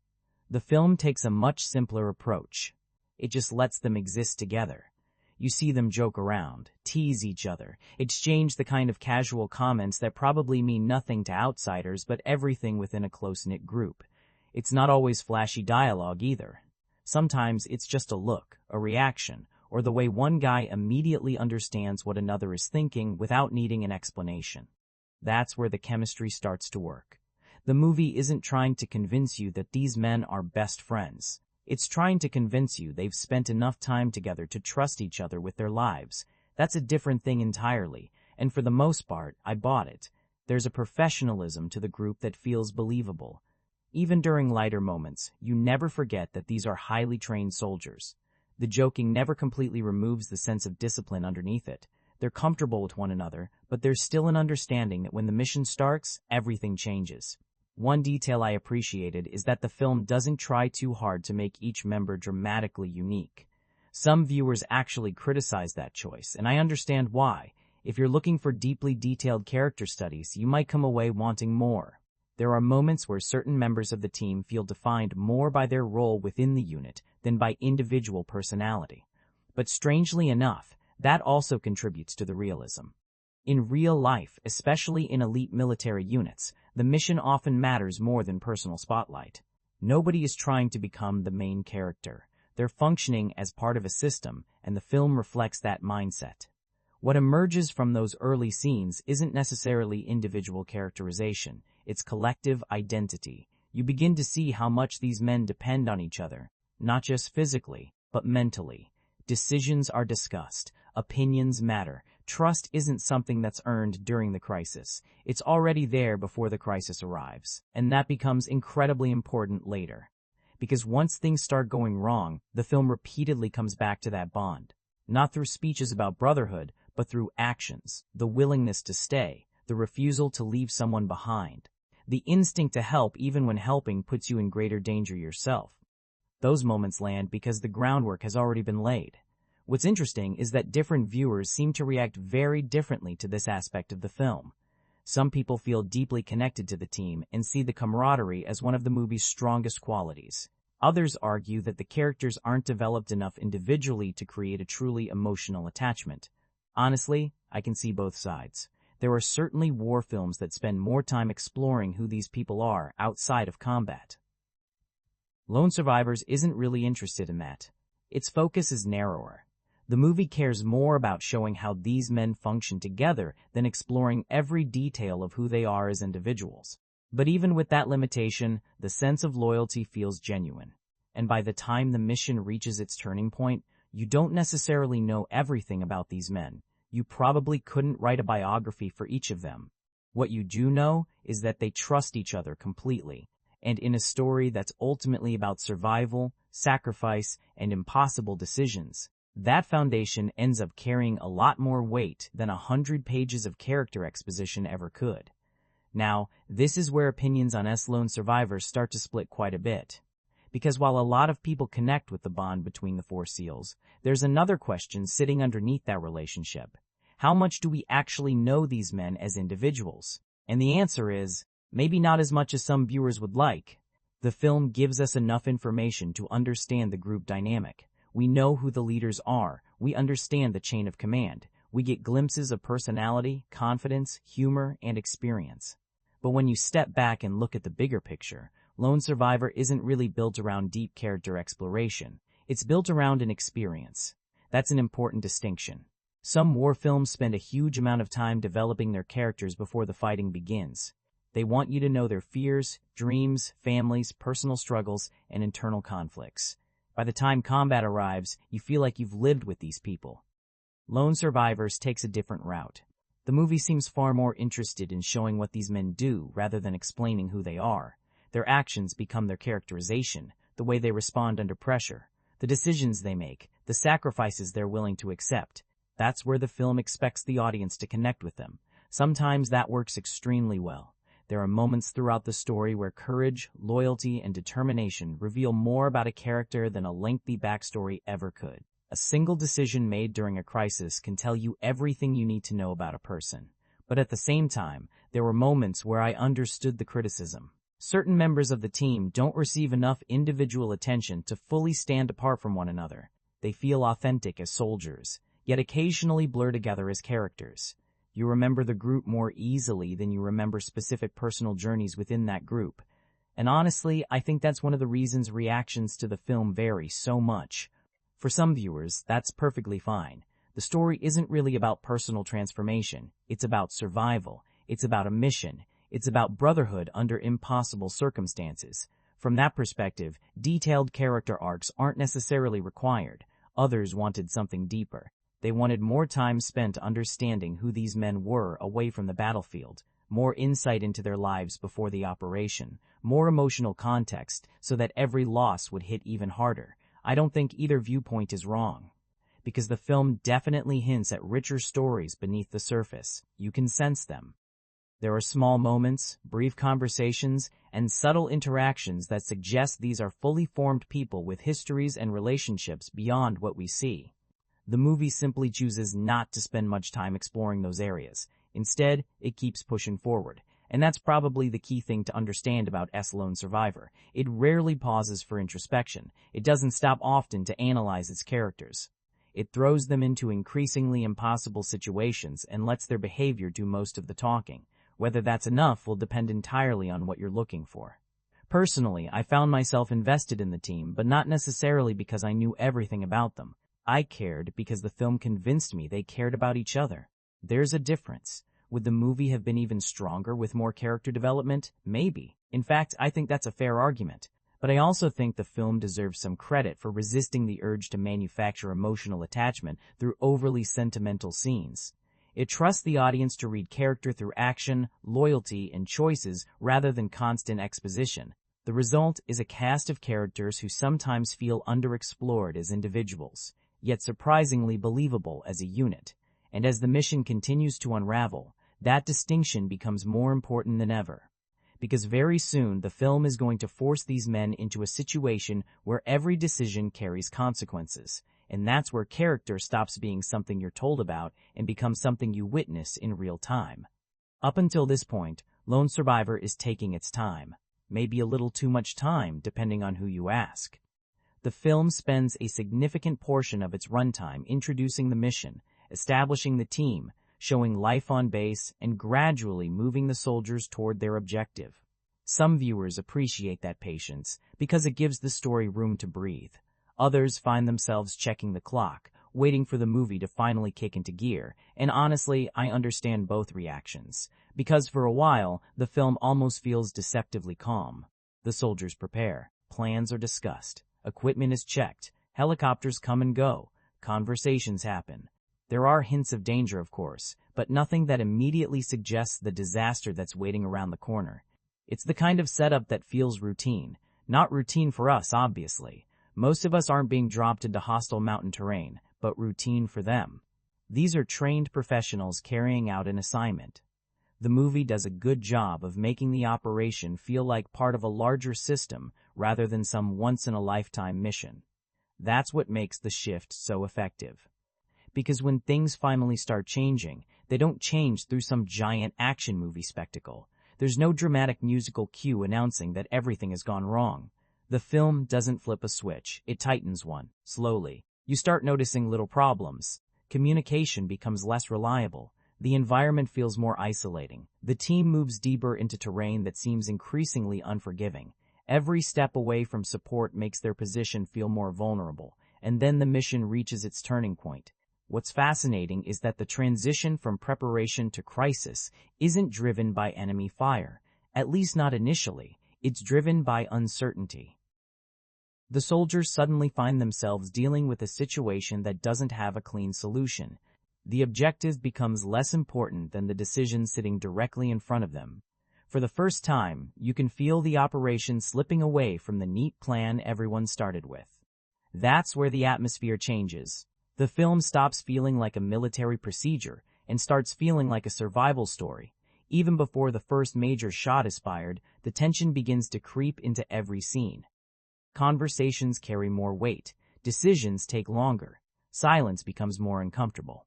The film takes a much simpler approach. It just lets them exist together. You see them joke around, tease each other, exchange the kind of casual comments that probably mean nothing to outsiders but everything within a close-knit group. It's not always flashy dialogue either. Sometimes it's just a look, a reaction, or the way one guy immediately understands what another is thinking without needing an explanation. That's where the chemistry starts to work. The movie isn't trying to convince you that these men are best friends. It's trying to convince you they've spent enough time together to trust each other with their lives. That's a different thing entirely, and for the most part, I bought it. There's a professionalism to the group that feels believable. even during lighter moments, you never forget that these are highly trained soldiers. The joking never completely removes the sense of discipline underneath it. They're comfortable with one another, but there's still an understanding that when the mission starts, everything changes. One detail I appreciated is that the film doesn't try too hard to make each member dramatically unique. Some viewers actually criticize that choice, and I understand why. If you're looking for deeply detailed character studies, you might come away wanting more. There are moments where certain members of the team feel defined more by their role within the unit than by individual personality. But strangely enough, that also contributes to the realism. In real life, especially in elite military units, the mission often matters more than personal spotlight. Nobody is trying to become the main character. They're functioning as part of a system, and the film reflects that mindset. What emerges from those early scenes isn't necessarily individual characterization, it's collective identity. You begin to see how much these men depend on each other, not just physically, but mentally. Decisions are discussed, opinions matter. Trust isn't something that's earned during the crisis. It's already there before the crisis arrives, and that becomes incredibly important later. Because once things start going wrong, the film repeatedly comes back to that bond. Not through speeches about brotherhood, but through actions, the willingness to stay, the refusal to leave someone behind. The instinct to help even when helping puts you in greater danger yourself. Those moments land because the groundwork has already been laid. What's interesting is that different viewers seem to react very differently to this aspect of the film. Some people feel deeply connected to the team and see the camaraderie as one of the movie's strongest qualities. Others argue that the characters aren't developed enough individually to create a truly emotional attachment. Honestly, I can see both sides. There are certainly war films that spend more time exploring who these people are outside of combat. Lone Survivors isn't really interested in that. Its focus is narrower. The movie cares more about showing how these men function together than exploring every detail of who they are as individuals. But even with that limitation, the sense of loyalty feels genuine. And by the time the mission reaches its turning point, you don't necessarily know everything about these men. You probably couldn't write a biography for each of them. What you do know is that they trust each other completely. And in a story that's ultimately about survival, sacrifice, and impossible decisions, that foundation ends up carrying a lot more weight than 100 pages of character exposition ever could. Now, this is where opinions on Lone Survivors start to split quite a bit. Because while a lot of people connect with the bond between the four SEALs, there's another question sitting underneath that relationship. How much do we actually know these men as individuals? And the answer is, maybe not as much as some viewers would like. The film gives us enough information to understand the group dynamic. We know who the leaders are. We understand the chain of command. We get glimpses of personality, confidence, humor, and experience. But when you step back and look at the bigger picture, Lone Survivor isn't really built around deep character exploration. It's built around an experience. That's an important distinction. Some war films spend a huge amount of time developing their characters before the fighting begins. They want you to know their fears, dreams, families, personal struggles, and internal conflicts. By the time combat arrives, you feel like you've lived with these people. Lone Survivors takes a different route. The movie seems far more interested in showing what these men do rather than explaining who they are. Their actions become their characterization, the way they respond under pressure, the decisions they make, the sacrifices they're willing to accept. That's where the film expects the audience to connect with them. Sometimes that works extremely well. There are moments throughout the story where courage, loyalty, and determination reveal more about a character than a lengthy backstory ever could. A single decision made during a crisis can tell you everything you need to know about a person. But at the same time, there were moments where I understood the criticism. Certain members of the team don't receive enough individual attention to fully stand apart from one another. They feel authentic as soldiers, yet occasionally blur together as characters. You remember the group more easily than you remember specific personal journeys within that group. And honestly, I think that's one of the reasons reactions to the film vary so much. For some viewers, that's perfectly fine. The story isn't really about personal transformation. It's about survival. It's about a mission. It's about brotherhood under impossible circumstances. From that perspective, detailed character arcs aren't necessarily required. Others wanted something deeper. They wanted more time spent understanding who these men were away from the battlefield. more insight into their lives before the operation, more emotional context so that every loss would hit even harder. I don't think either viewpoint is wrong, because the film definitely hints at richer stories beneath the surface. You can sense them. There are small moments, brief conversations, and subtle interactions that suggest these are fully formed people with histories and relationships beyond what we see. The movie simply chooses not to spend much time exploring those areas. Instead, it keeps pushing forward. And that's probably the key thing to understand about Lone Survivor. It rarely pauses for introspection. It doesn't stop often to analyze its characters. It throws them into increasingly impossible situations and lets their behavior do most of the talking. Whether that's enough will depend entirely on what you're looking for. Personally, I found myself invested in the team, but not necessarily because I knew everything about them. I cared because the film convinced me they cared about each other. There's a difference. Would the movie have been even stronger with more character development? Maybe. In fact, I think that's a fair argument. But I also think the film deserves some credit for resisting the urge to manufacture emotional attachment through overly sentimental scenes. It trusts the audience to read character through action, loyalty, and choices rather than constant exposition. The result is a cast of characters who sometimes feel underexplored as individuals, yet surprisingly believable as a unit. And as the mission continues to unravel, that distinction becomes more important than ever. Because very soon the film is going to force these men into a situation where every decision carries consequences. And that's where character stops being something you're told about and becomes something you witness in real time. Up until this point, Lone Survivor is taking its time. Maybe a little too much time, depending on who you ask. The film spends a significant portion of its runtime introducing the mission, establishing the team, showing life on base, and gradually moving the soldiers toward their objective. Some viewers appreciate that patience because it gives the story room to breathe. Others find themselves checking the clock, waiting for the movie to finally kick into gear, and honestly, I understand both reactions, because for a while, the film almost feels deceptively calm. The soldiers prepare, plans are discussed, equipment is checked, helicopters come and go, conversations happen. There are hints of danger, of course, but nothing that immediately suggests the disaster that's waiting around the corner. It's the kind of setup that feels routine. Not routine for us, obviously. Most of us aren't being dropped into hostile mountain terrain, but routine for them. These are trained professionals carrying out an assignment. The movie does a good job of making the operation feel like part of a larger system rather than some once-in-a-lifetime mission. That's what makes the shift so effective. Because when things finally start changing, they don't change through some giant action movie spectacle. There's no dramatic musical cue announcing that everything has gone wrong. The film doesn't flip a switch, it tightens one, slowly. You start noticing little problems. Communication becomes less reliable. The environment feels more isolating. The team moves deeper into terrain that seems increasingly unforgiving. Every step away from support makes their position feel more vulnerable, and then the mission reaches its turning point. What's fascinating is that the transition from preparation to crisis isn't driven by enemy fire, at least not initially. It's driven by uncertainty. The soldiers suddenly find themselves dealing with a situation that doesn't have a clean solution. The objective becomes less important than the decision sitting directly in front of them. For the first time, you can feel the operation slipping away from the neat plan everyone started with. That's where the atmosphere changes. The film stops feeling like a military procedure and starts feeling like a survival story. Even before the first major shot is fired, the tension begins to creep into every scene. Conversations carry more weight, decisions take longer, silence becomes more uncomfortable.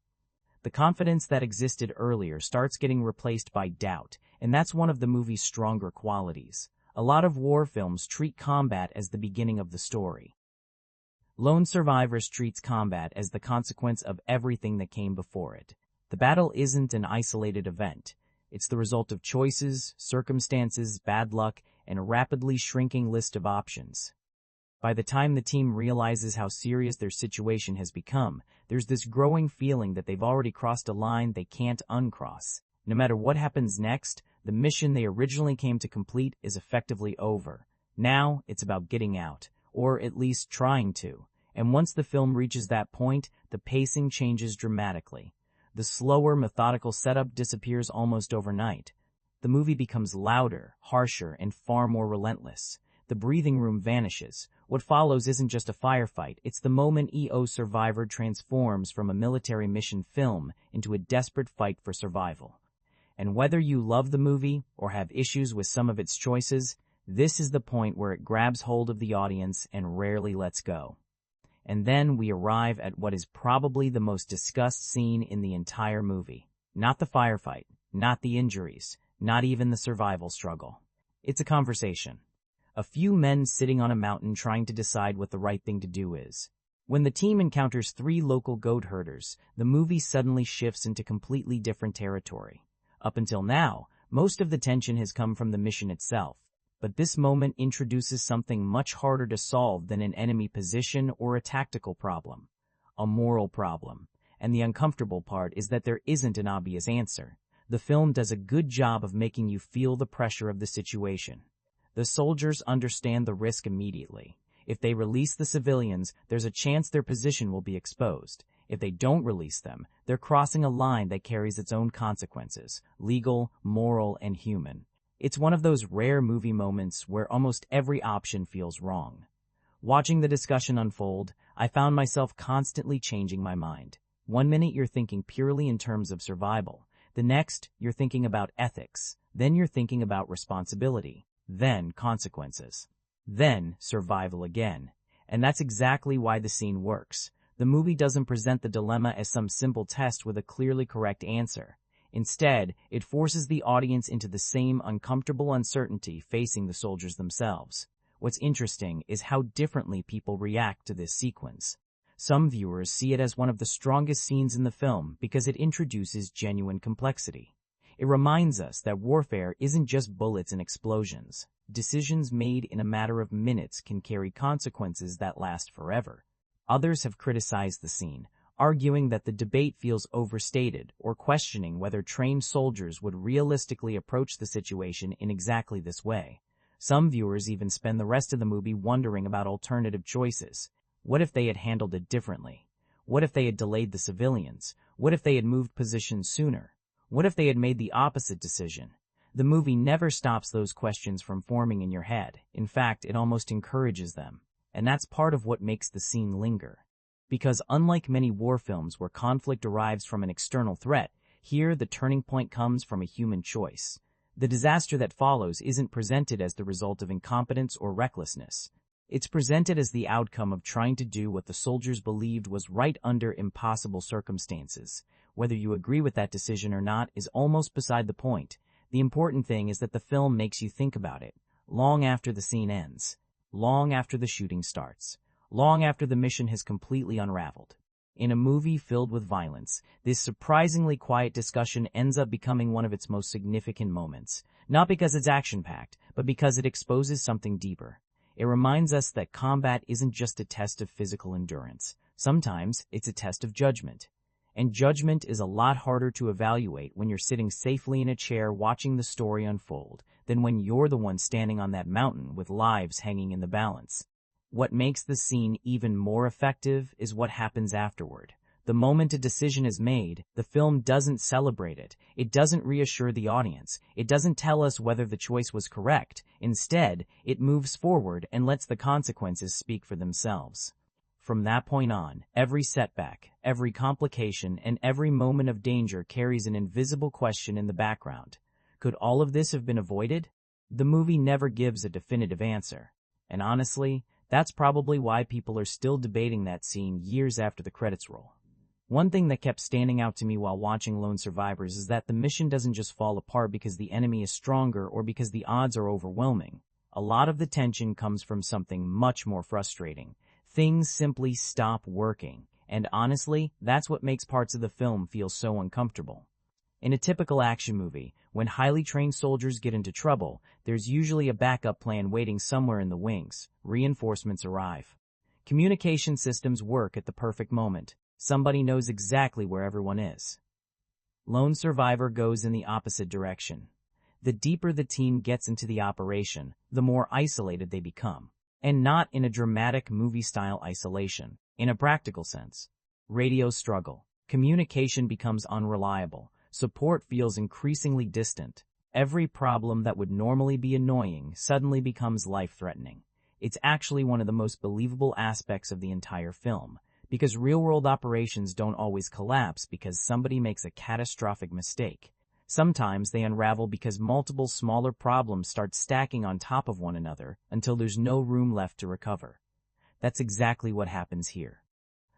The confidence that existed earlier starts getting replaced by doubt, and that's one of the movie's stronger qualities. A lot of war films treat combat as the beginning of the story. Lone Survivor treats combat as the consequence of everything that came before it. The battle isn't an isolated event. It's the result of choices, circumstances, bad luck, and a rapidly shrinking list of options. By the time the team realizes how serious their situation has become, there's this growing feeling that they've already crossed a line they can't uncross. No matter what happens next, the mission they originally came to complete is effectively over. Now, it's about getting out, or at least trying to. And once the film reaches that point, the pacing changes dramatically. The slower, methodical setup disappears almost overnight. the movie becomes louder, harsher, and far more relentless. The breathing room vanishes. What follows isn't just a firefight, it's the moment EO Survivor transforms from a military mission film into a desperate fight for survival. And whether you love the movie or have issues with some of its choices, this is the point where it grabs hold of the audience and rarely lets go. And then we arrive at what is probably the most discussed scene in the entire movie. Not the firefight, not the injuries, not even the survival struggle. It's a conversation. A few men sitting on a mountain trying to decide what the right thing to do is. When the team encounters 3 local goat herders, the movie suddenly shifts into completely different territory. Up until now, most of the tension has come from the mission itself, but this moment introduces something much harder to solve than an enemy position or a tactical problem. A moral problem. And the uncomfortable part is that there isn't an obvious answer. The film does a good job of making you feel the pressure of the situation. The soldiers understand the risk immediately. If they release the civilians, there's a chance their position will be exposed. If they don't release them, they're crossing a line that carries its own consequences, legal, moral, and human. It's one of those rare movie moments where almost every option feels wrong. Watching the discussion unfold, I found myself constantly changing my mind. One minute you're thinking purely in terms of survival. The next, you're thinking about ethics. Then you're thinking about responsibility. Then consequences. Then survival again. And that's exactly why the scene works. The movie doesn't present the dilemma as some simple test with a clearly correct answer. Instead, it forces the audience into the same uncomfortable uncertainty facing the soldiers themselves. What's interesting is how differently people react to this sequence. Some viewers see it as one of the strongest scenes in the film because it introduces genuine complexity. It reminds us that warfare isn't just bullets and explosions. Decisions made in a matter of minutes can carry consequences that last forever. Others have criticized the scene, arguing that the debate feels overstated or questioning whether trained soldiers would realistically approach the situation in exactly this way. Some viewers even spend the rest of the movie wondering about alternative choices. What if they had handled it differently? What if they had delayed the civilians? What if they had moved positions sooner? What if they had made the opposite decision? The movie never stops those questions from forming in your head. In fact, it almost encourages them. And that's part of what makes the scene linger. Because unlike many war films where conflict arrives from an external threat, here the turning point comes from a human choice. The disaster that follows isn't presented as the result of incompetence or recklessness. It's presented as the outcome of trying to do what the soldiers believed was right under impossible circumstances. Whether you agree with that decision or not is almost beside the point. The important thing is that the film makes you think about it, long after the scene ends, long after the shooting starts, long after the mission has completely unraveled. In a movie filled with violence, this surprisingly quiet discussion ends up becoming one of its most significant moments, not because it's action-packed, but because it exposes something deeper. It reminds us that combat isn't just a test of physical endurance. Sometimes it's a test of judgment. And judgment is a lot harder to evaluate when you're sitting safely in a chair watching the story unfold than when you're the one standing on that mountain with lives hanging in the balance. What makes the scene even more effective is what happens afterward. The moment a decision is made, the film doesn't celebrate it. It doesn't reassure the audience. It doesn't tell us whether the choice was correct. Instead, it moves forward and lets the consequences speak for themselves. From that point on, every setback, every complication, and every moment of danger carries an invisible question in the background. Could all of this have been avoided? The movie never gives a definitive answer. And honestly, that's probably why people are still debating that scene years after the credits roll. One thing that kept standing out to me while watching Lone Survivors is that the mission doesn't just fall apart because the enemy is stronger or because the odds are overwhelming. A lot of the tension comes from something much more frustrating. Things simply stop working, and honestly, that's what makes parts of the film feel so uncomfortable. In a typical action movie, when highly trained soldiers get into trouble, there's usually a backup plan waiting somewhere in the wings. Reinforcements arrive. Communication systems work at the perfect moment. Somebody knows exactly where everyone is. Lone Survivor goes in the opposite direction. The deeper the team gets into the operation, the more isolated they become. And not in a dramatic movie-style isolation, in a practical sense. Radios struggle. Communication becomes unreliable. Support feels increasingly distant. Every problem that would normally be annoying suddenly becomes life-threatening. It's actually one of the most believable aspects of the entire film, because real-world operations don't always collapse because somebody makes a catastrophic mistake. Sometimes they unravel because multiple smaller problems start stacking on top of one another until there's no room left to recover. That's exactly what happens here.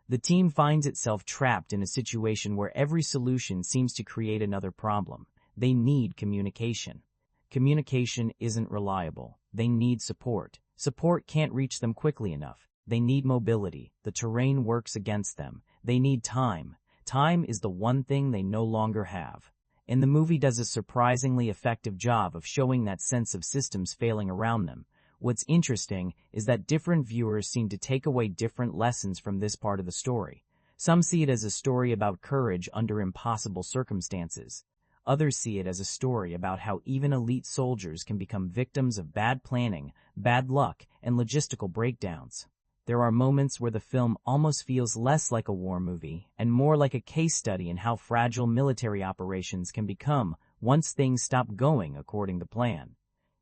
The team finds itself trapped in a situation where every solution seems to create another problem. They need communication. Communication isn't reliable. They need support. Support can't reach them quickly enough. They need mobility. The terrain works against them. They need time. Time is the one thing they no longer have. And the movie does a surprisingly effective job of showing that sense of systems failing around them. What's interesting is that different viewers seem to take away different lessons from this part of the story. Some see it as a story about courage under impossible circumstances. Others see it as a story about how even elite soldiers can become victims of bad planning, bad luck, and logistical breakdowns. There are moments where the film almost feels less like a war movie and more like a case study in how fragile military operations can become once things stop going according to plan.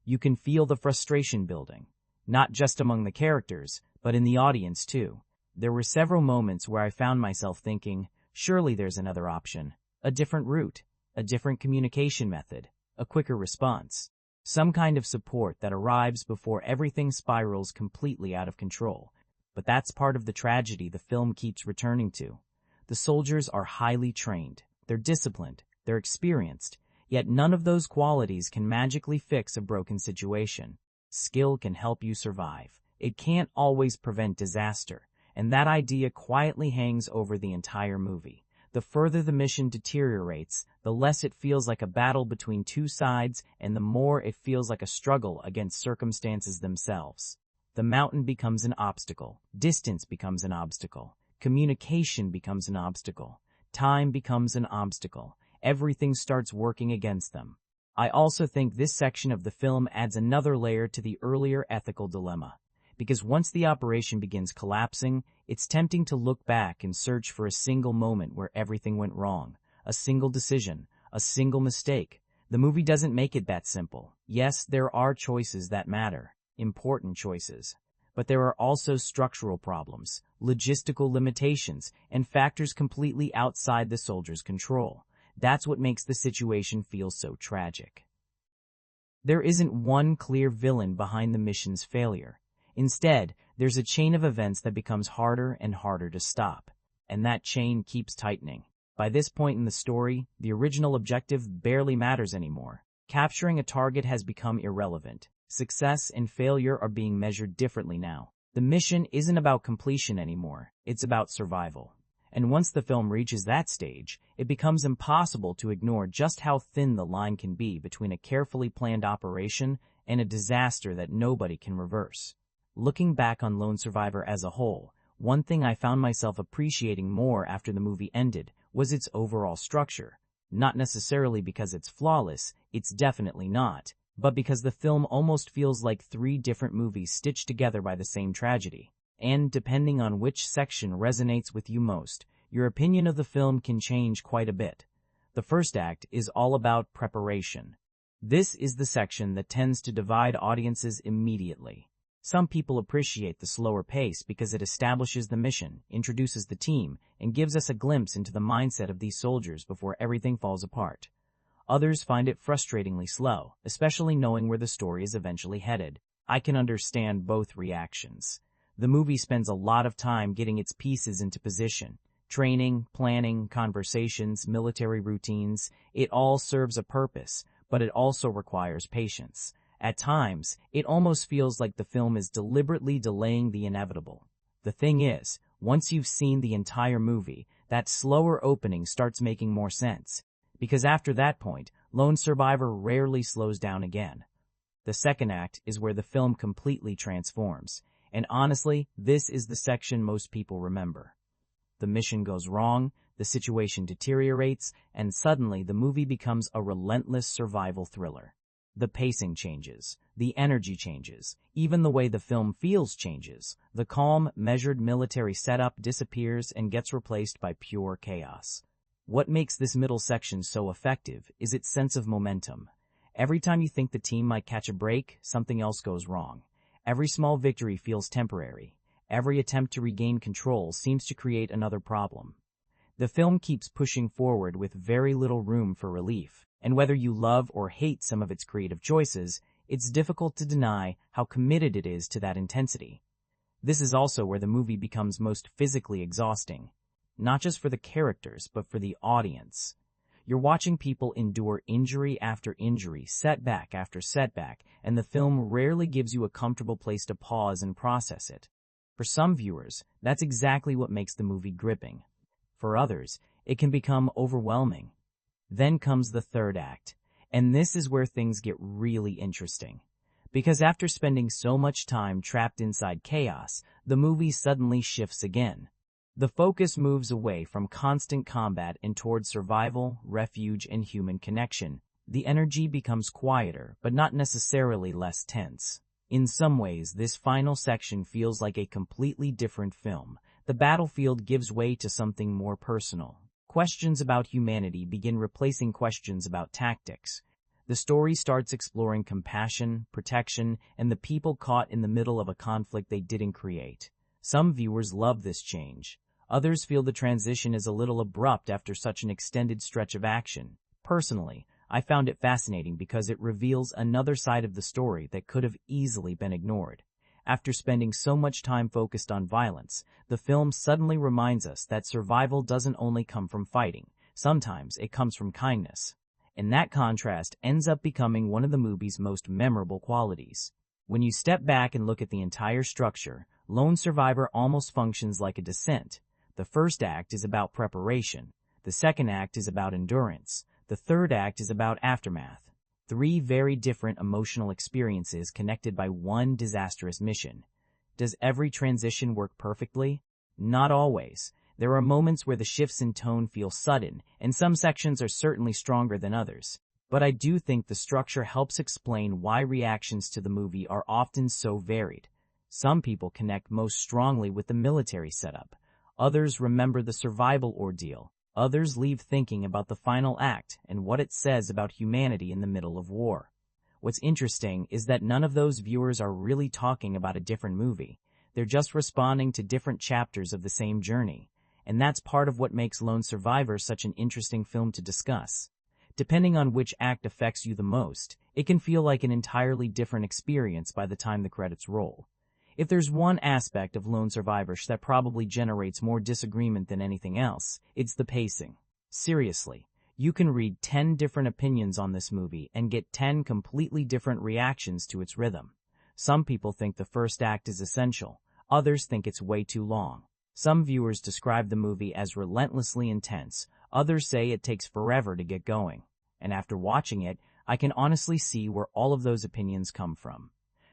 You can feel the frustration building, not just among the characters, but in the audience too. There were several moments where I found myself thinking, surely there's another option, a different route, a different communication method, a quicker response, some kind of support that arrives before everything spirals completely out of control. But that's part of the tragedy the film keeps returning to. The soldiers are highly trained, they're disciplined, they're experienced, yet none of those qualities can magically fix a broken situation. Skill can help you survive. It can't always prevent disaster, and that idea quietly hangs over the entire movie. The further the mission deteriorates, the less it feels like a battle between two sides and the more it feels like a struggle against circumstances themselves. The mountain becomes an obstacle, distance becomes an obstacle, communication becomes an obstacle, time becomes an obstacle. Everything starts working against them. I also think this section of the film adds another layer to the earlier ethical dilemma. Because once the operation begins collapsing, it's tempting to look back and search for a single moment where everything went wrong, a single decision, a single mistake. The movie doesn't make it that simple. Yes, there are choices that matter, important choices. But there are also structural problems, logistical limitations, and factors completely outside the soldier's control. That's what makes the situation feel so tragic. There isn't one clear villain behind the mission's failure. Instead, there's a chain of events that becomes harder and harder to stop, and that chain keeps tightening. By this point in the story, the original objective barely matters anymore. Capturing a target has become irrelevant. Success and failure are being measured differently now. The mission isn't about completion anymore, it's about survival. And once the film reaches that stage, it becomes impossible to ignore just how thin the line can be between a carefully planned operation and a disaster that nobody can reverse. Looking back on Lone Survivor as a whole, one thing I found myself appreciating more after the movie ended was its overall structure. Not necessarily because it's flawless, it's definitely not, but because the film almost feels like three different movies stitched together by the same tragedy. And depending on which section resonates with you most, your opinion of the film can change quite a bit. The first act is all about preparation. This is the section that tends to divide audiences immediately. Some people appreciate the slower pace because it establishes the mission, introduces the team, and gives us a glimpse into the mindset of these soldiers before everything falls apart. Others find it frustratingly slow, especially knowing where the story is eventually headed. I can understand both reactions. The movie spends a lot of time getting its pieces into position. Training, planning, conversations, military routines, it all serves a purpose, but it also requires patience. At times, it almost feels like the film is deliberately delaying the inevitable. The thing is, once you've seen the entire movie, that slower opening starts making more sense. Because after that point, Lone Survivor rarely slows down again. The second act is where the film completely transforms. And honestly, this is the section most people remember. The mission goes wrong, the situation deteriorates, and suddenly the movie becomes a relentless survival thriller. The pacing changes, the energy changes, even the way the film feels changes. The calm, measured military setup disappears and gets replaced by pure chaos. What makes this middle section so effective is its sense of momentum. Every time you think the team might catch a break, something else goes wrong. Every small victory feels temporary. Every attempt to regain control seems to create another problem. The film keeps pushing forward with very little room for relief, and whether you love or hate some of its creative choices, it's difficult to deny how committed it is to that intensity. This is also where the movie becomes most physically exhausting, not just for the characters, but for the audience. You're watching people endure injury after injury, setback after setback, and the film rarely gives you a comfortable place to pause and process it. For some viewers, that's exactly what makes the movie gripping. For others, it can become overwhelming. Then comes the third act, and this is where things get really interesting. Because after spending so much time trapped inside chaos, the movie suddenly shifts again. The focus moves away from constant combat and toward survival, refuge, and human connection. The energy becomes quieter, but not necessarily less tense. In some ways, this final section feels like a completely different film. The battlefield gives way to something more personal. Questions about humanity begin replacing questions about tactics. The story starts exploring compassion, protection, and the people caught in the middle of a conflict they didn't create. Some viewers love this change. Others feel the transition is a little abrupt after such an extended stretch of action. Personally, I found it fascinating because it reveals another side of the story that could have easily been ignored. After spending so much time focused on violence, the film suddenly reminds us that survival doesn't only come from fighting. Sometimes it comes from kindness. And that contrast ends up becoming one of the movie's most memorable qualities. When you step back and look at the entire structure, Lone Survivor almost functions like a descent. The first act is about preparation. The second act is about endurance. The third act is about aftermath. Three very different emotional experiences connected by one disastrous mission. Does every transition work perfectly? Not always. There are moments where the shifts in tone feel sudden, and some sections are certainly stronger than others. But I do think the structure helps explain why reactions to the movie are often so varied. Some people connect most strongly with the military setup. Others remember the survival ordeal. Others leave thinking about the final act and what it says about humanity in the middle of war. What's interesting is that none of those viewers are really talking about a different movie. They're just responding to different chapters of the same journey. And that's part of what makes Lone Survivor such an interesting film to discuss. Depending on which act affects you the most, it can feel like an entirely different experience by the time the credits roll. If there's one aspect of Lone Survivor that probably generates more disagreement than anything else, it's the pacing. Seriously, you can read 10 different opinions on this movie and get 10 completely different reactions to its rhythm. Some people think the first act is essential. Others think it's way too long. Some viewers describe the movie as relentlessly intense. Others say it takes forever to get going. And after watching it, I can honestly see where all of those opinions come from.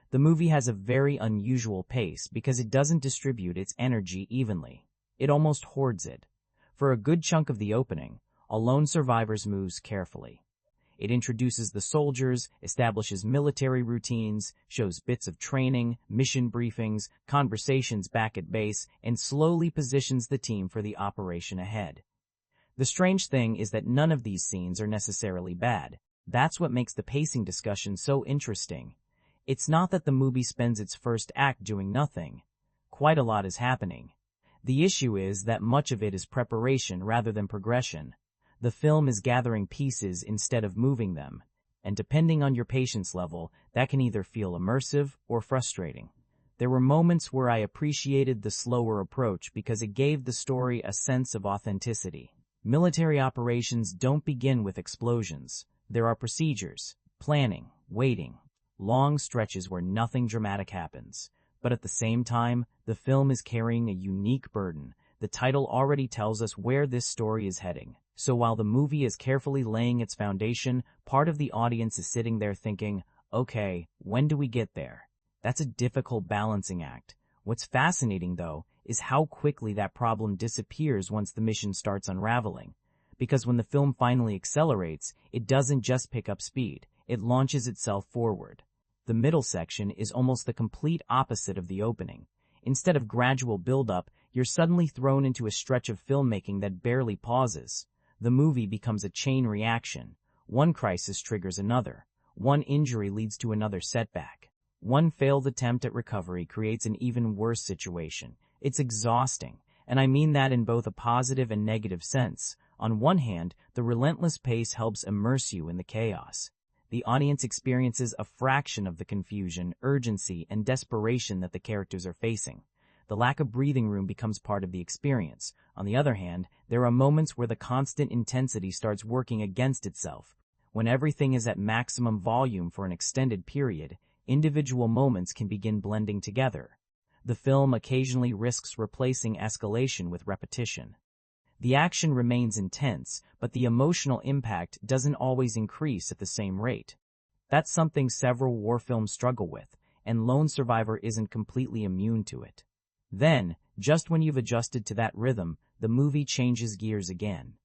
The movie has a very unusual pace because it doesn't distribute its energy evenly. It almost hoards it. For a good chunk of the opening, Lone Survivors moves carefully. It introduces the soldiers, establishes military routines, shows bits of training, mission briefings, conversations back at base, and slowly positions the team for the operation ahead. The strange thing is that none of these scenes are necessarily bad. That's what makes the pacing discussion so interesting. It's not that the movie spends its first act doing nothing. Quite a lot is happening. The issue is that much of it is preparation rather than progression. The film is gathering pieces instead of moving them, and depending on your patience level, that can either feel immersive or frustrating. There were moments where I appreciated the slower approach because it gave the story a sense of authenticity. Military operations don't begin with explosions. There are procedures, planning, waiting. Long stretches where nothing dramatic happens. But at the same time, the film is carrying a unique burden. The title already tells us where this story is heading. So while the movie is carefully laying its foundation, part of the audience is sitting there thinking, okay, when do we get there? That's a difficult balancing act. What's fascinating, though, is how quickly that problem disappears once the mission starts unraveling. Because when the film finally accelerates, it doesn't just pick up speed. It launches itself forward. The middle section is almost the complete opposite of the opening. Instead of gradual build-up, you're suddenly thrown into a stretch of filmmaking that barely pauses. The movie becomes a chain reaction. One crisis triggers another. One injury leads to another setback. One failed attempt at recovery creates an even worse situation. It's exhausting, and I mean that in both a positive and negative sense. On one hand, the relentless pace helps immerse you in the chaos. The audience experiences a fraction of the confusion, urgency, and desperation that the characters are facing. The lack of breathing room becomes part of the experience. On the other hand, there are moments where the constant intensity starts working against itself. When everything is at maximum volume for an extended period, individual moments can begin blending together. The film occasionally risks replacing escalation with repetition. The action remains intense, but the emotional impact doesn't always increase at the same rate. That's something several war films struggle with, and Lone Survivor isn't completely immune to it. Then, just when you've adjusted to that rhythm, the movie changes gears again.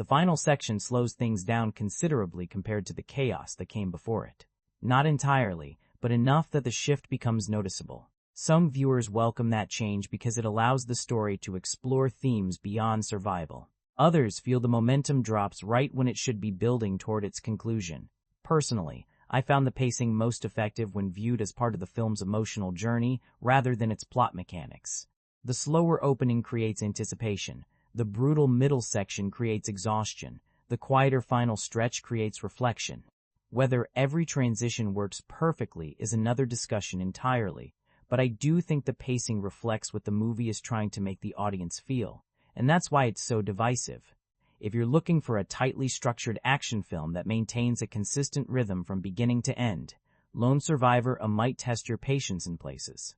The final section slows things down considerably compared to the chaos that came before it. Not entirely, but enough that the shift becomes noticeable. Some viewers welcome that change because it allows the story to explore themes beyond survival. Others feel the momentum drops right when it should be building toward its conclusion. Personally, I found the pacing most effective when viewed as part of the film's emotional journey rather than its plot mechanics. The slower opening creates anticipation. The brutal middle section creates exhaustion. The quieter final stretch creates reflection. Whether every transition works perfectly is another discussion entirely, but I do think the pacing reflects what the movie is trying to make the audience feel, and that's why it's so divisive. If you're looking for a tightly structured action film that maintains a consistent rhythm from beginning to end, Lone Survivor might test your patience in places.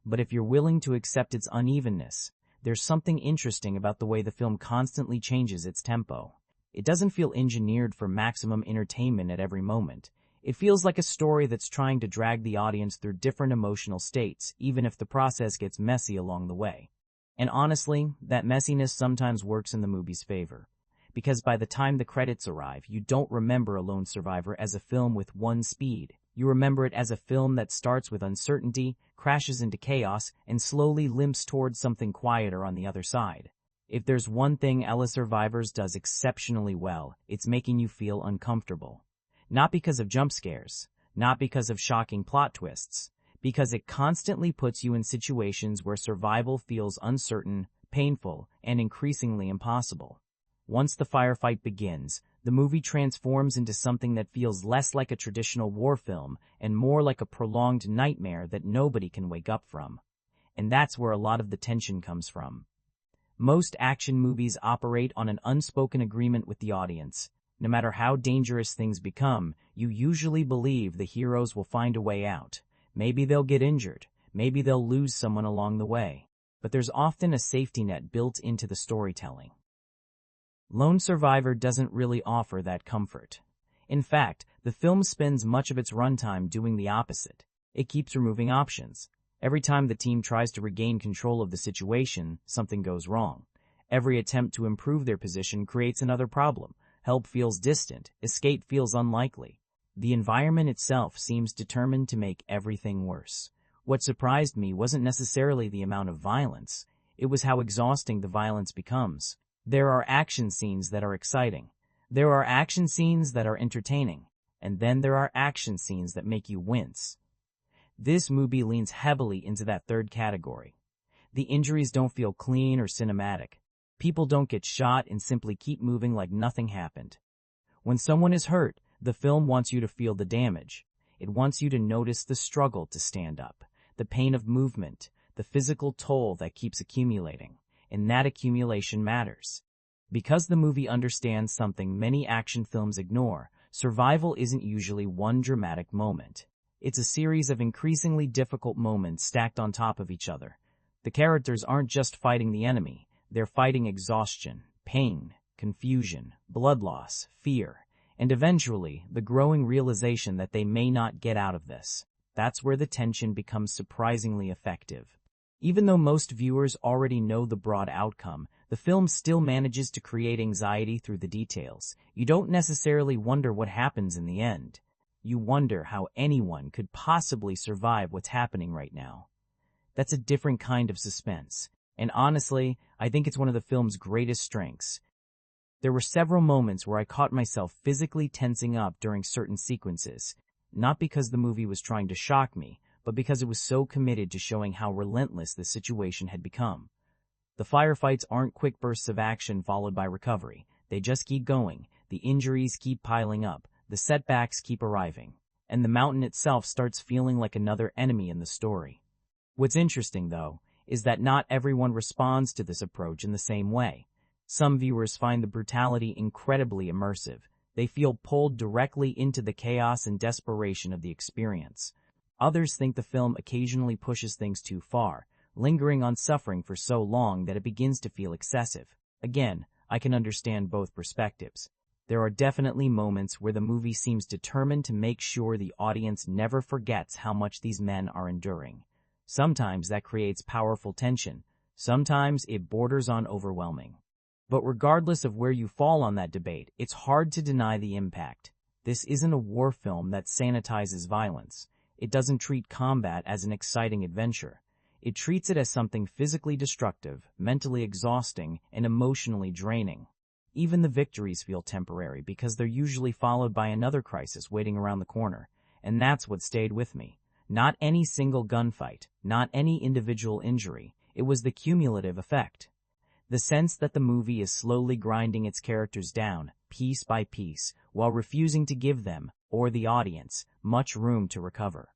But if you're willing to accept its unevenness, there's something interesting about the way the film constantly changes its tempo. It doesn't feel engineered for maximum entertainment at every moment. It feels like a story that's trying to drag the audience through different emotional states, even if the process gets messy along the way. And honestly, that messiness sometimes works in the movie's favor. Because by the time the credits arrive, you don't remember A Lone Survivor as a film with one speed. You remember it as a film that starts with uncertainty, crashes into chaos, and slowly limps towards something quieter on the other side. If there's one thing Lone Survivors does exceptionally well, it's making you feel uncomfortable. Not because of jump scares, not because of shocking plot twists, because it constantly puts you in situations where survival feels uncertain, painful, and increasingly impossible. Once the firefight begins, the movie transforms into something that feels less like a traditional war film and more like a prolonged nightmare that nobody can wake up from. And that's where a lot of the tension comes from. Most action movies operate on an unspoken agreement with the audience. No matter how dangerous things become, you usually believe the heroes will find a way out. Maybe they'll get injured, maybe they'll lose someone along the way, but there's often a safety net built into the storytelling. Lone Survivor doesn't really offer that comfort. In fact, the film spends much of its runtime doing the opposite. It keeps removing options. Every time the team tries to regain control of the situation, something goes wrong. Every attempt to improve their position creates another problem. Help feels distant, escape feels unlikely. The environment itself seems determined to make everything worse. What surprised me wasn't necessarily the amount of violence, it was how exhausting the violence becomes. There are action scenes that are exciting. There are action scenes that are entertaining. And then there are action scenes that make you wince. This movie leans heavily into that third category. The injuries don't feel clean or cinematic. People don't get shot and simply keep moving like nothing happened. When someone is hurt, the film wants you to feel the damage. It wants you to notice the struggle to stand up, the pain of movement, the physical toll that keeps accumulating. And that accumulation matters. Because the movie understands something many action films ignore, survival isn't usually one dramatic moment. It's a series of increasingly difficult moments stacked on top of each other. The characters aren't just fighting the enemy, they're fighting exhaustion, pain, confusion, blood loss, fear, and eventually the growing realization that they may not get out of this. That's where the tension becomes surprisingly effective. Even though most viewers already know the broad outcome, the film still manages to create anxiety through the details. You don't necessarily wonder what happens in the end. You wonder how anyone could possibly survive what's happening right now. That's a different kind of suspense, and honestly, I think it's one of the film's greatest strengths. There were several moments where I caught myself physically tensing up during certain sequences. not because the movie was trying to shock me, but because it was so committed to showing how relentless the situation had become. The firefights aren't quick bursts of action followed by recovery. They just keep going, the injuries keep piling up, the setbacks keep arriving, and the mountain itself starts feeling like another enemy in the story. What's interesting, though, is that not everyone responds to this approach in the same way. Some viewers find the brutality incredibly immersive. They feel pulled directly into the chaos and desperation of the experience. Others think the film occasionally pushes things too far, lingering on suffering for so long that it begins to feel excessive. Again, I can understand both perspectives. There are definitely moments where the movie seems determined to make sure the audience never forgets how much these men are enduring. Sometimes that creates powerful tension. Sometimes it borders on overwhelming. But regardless of where you fall on that debate, it's hard to deny the impact. This isn't a war film that sanitizes violence. It doesn't treat combat as an exciting adventure. It treats it as something physically destructive, mentally exhausting, and emotionally draining. Even the victories feel temporary because they're usually followed by another crisis waiting around the corner. And that's what stayed with me. Not any single gunfight, not any individual injury. It was the cumulative effect. The sense that the movie is slowly grinding its characters down, piece by piece, while refusing to give them, or the audience, much room to recover.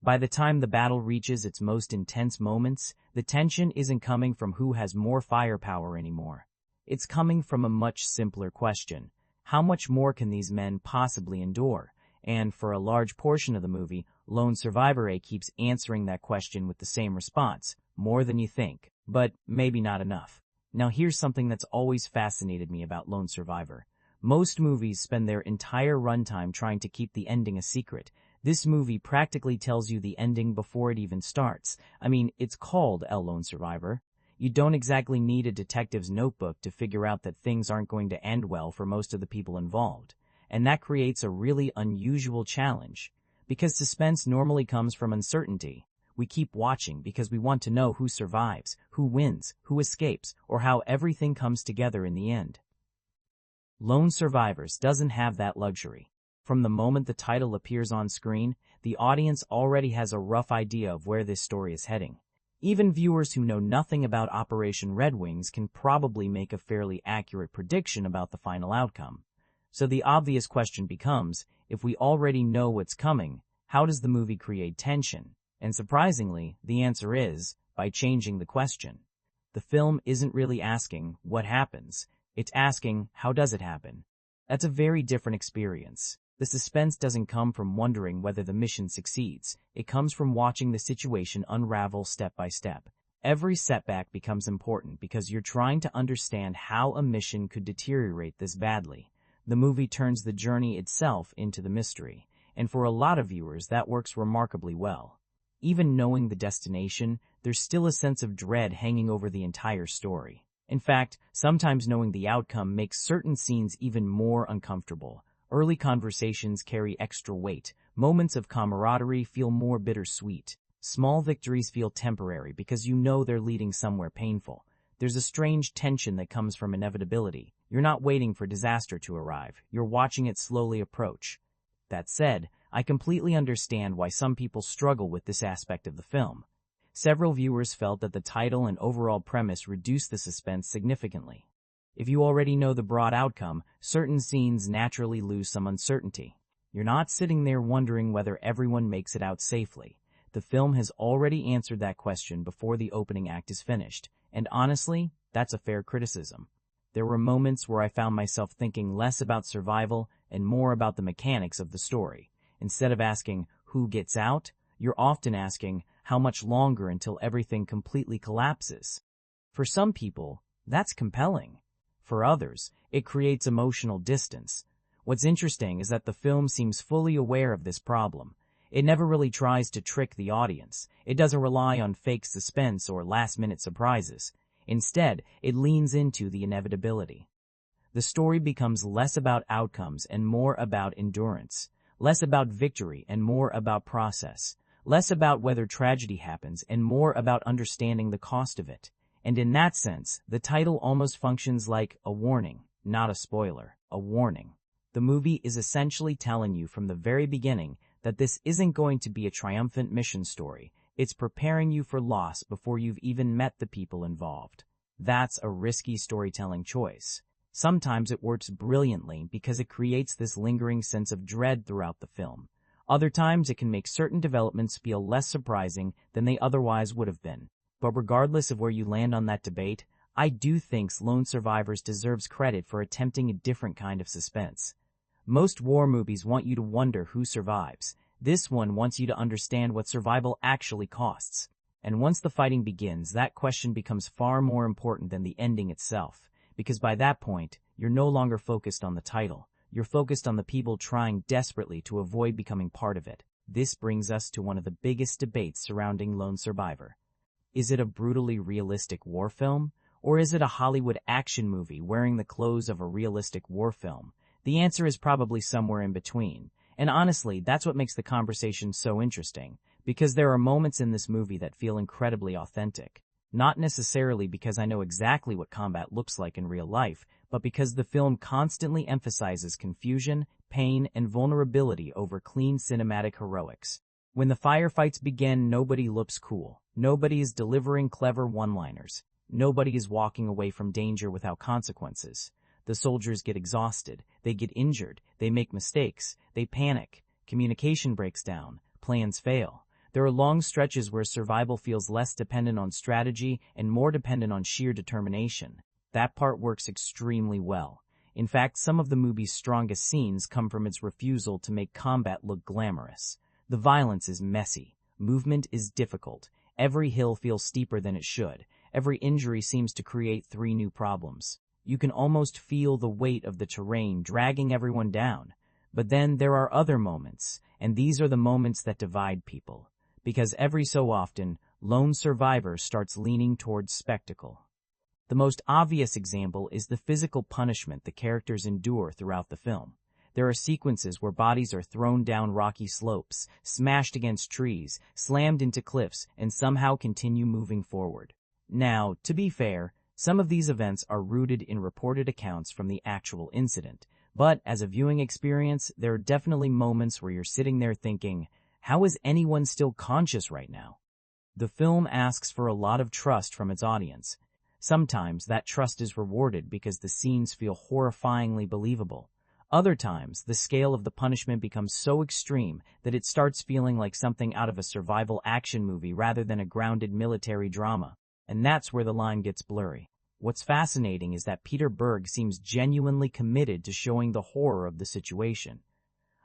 By the time the battle reaches its most intense moments, the tension isn't coming from who has more firepower anymore. It's coming from a much simpler question. How much more can these men possibly endure? And for a large portion of the movie, Lone Survivor A keeps answering that question with the same response, more than you think, but maybe not enough. Now here's something that's always fascinated me about Lone Survivor. Most movies spend their entire runtime trying to keep the ending a secret. This movie practically tells you the ending before it even starts. I mean, it's called El Lone Survivor. You don't exactly need a detective's notebook to figure out that things aren't going to end well for most of the people involved. And that creates a really unusual challenge. Because suspense normally comes from uncertainty. We keep watching because we want to know who survives, who wins, who escapes, or how everything comes together in the end. Lone Survivors doesn't have that luxury. From the moment the title appears on screen, the audience already has a rough idea of where this story is heading. Even viewers who know nothing about Operation Red Wings can probably make a fairly accurate prediction about the final outcome. So the obvious question becomes, if we already know what's coming, how does the movie create tension? And surprisingly, the answer is, by changing the question. The film isn't really asking, what happens? It's asking, how does it happen? That's a very different experience. The suspense doesn't come from wondering whether the mission succeeds. It comes from watching the situation unravel step by step. Every setback becomes important because you're trying to understand how a mission could deteriorate this badly. The movie turns the journey itself into the mystery, and for a lot of viewers that works remarkably well. Even knowing the destination, there's still a sense of dread hanging over the entire story. In fact, sometimes knowing the outcome makes certain scenes even more uncomfortable. Early conversations carry extra weight. Moments of camaraderie feel more bittersweet. Small victories feel temporary because you know they're leading somewhere painful. There's a strange tension that comes from inevitability. You're not waiting for disaster to arrive. You're watching it slowly approach. That said, I completely understand why some people struggle with this aspect of the film. Several viewers felt that the title and overall premise reduced the suspense significantly. If you already know the broad outcome, certain scenes naturally lose some uncertainty. You're not sitting there wondering whether everyone makes it out safely. The film has already answered that question before the opening act is finished, and honestly, that's a fair criticism. There were moments where I found myself thinking less about survival and more about the mechanics of the story. Instead of asking, who gets out, you're often asking, how much longer until everything completely collapses? For some people, that's compelling. For others, it creates emotional distance. What's interesting is that the film seems fully aware of this problem. It never really tries to trick the audience. It doesn't rely on fake suspense or last-minute surprises. Instead, it leans into the inevitability. The story becomes less about outcomes and more about endurance, less about victory and more about process, less about whether tragedy happens and more about understanding the cost of it. And in that sense, the title almost functions like a warning, not a spoiler, a warning. The movie is essentially telling you from the very beginning that this isn't going to be a triumphant mission story. It's preparing you for loss before you've even met the people involved. That's a risky storytelling choice. Sometimes it works brilliantly because it creates this lingering sense of dread throughout the film. Other times it can make certain developments feel less surprising than they otherwise would have been. But regardless of where you land on that debate, I do think Lone Survivors deserves credit for attempting a different kind of suspense. Most war movies want you to wonder who survives. This one wants you to understand what survival actually costs. And once the fighting begins, that question becomes far more important than the ending itself, because by that point, you're no longer focused on the title. You're focused on the people trying desperately to avoid becoming part of it. This brings us to one of the biggest debates surrounding Lone Survivor. Is it a brutally realistic war film, or is it a Hollywood action movie wearing the clothes of a realistic war film? The answer is probably somewhere in between. And honestly, that's what makes the conversation so interesting, because there are moments in this movie that feel incredibly authentic. Not necessarily because I know exactly what combat looks like in real life, but because the film constantly emphasizes confusion, pain, and vulnerability over clean cinematic heroics. When the firefights begin, nobody looks cool. Nobody is delivering clever one-liners. Nobody is walking away from danger without consequences. The soldiers get exhausted, they get injured, they make mistakes, they panic, communication breaks down, plans fail. There are long stretches where survival feels less dependent on strategy and more dependent on sheer determination. That part works extremely well. In fact, some of the movie's strongest scenes come from its refusal to make combat look glamorous. The violence is messy, movement is difficult, every hill feels steeper than it should, every injury seems to create 3 new problems. You can almost feel the weight of the terrain dragging everyone down. But then there are other moments, and these are the moments that divide people. Because every so often, Lone Survivor starts leaning towards spectacle. The most obvious example is the physical punishment the characters endure throughout the film. There are sequences where bodies are thrown down rocky slopes, smashed against trees, slammed into cliffs, and somehow continue moving forward. Now, to be fair, some of these events are rooted in reported accounts from the actual incident, but as a viewing experience, there are definitely moments where you're sitting there thinking, how is anyone still conscious right now? The film asks for a lot of trust from its audience. Sometimes that trust is rewarded because the scenes feel horrifyingly believable. Other times, the scale of the punishment becomes so extreme that it starts feeling like something out of a survival action movie rather than a grounded military drama. And that's where the line gets blurry. What's fascinating is that Peter Berg seems genuinely committed to showing the horror of the situation.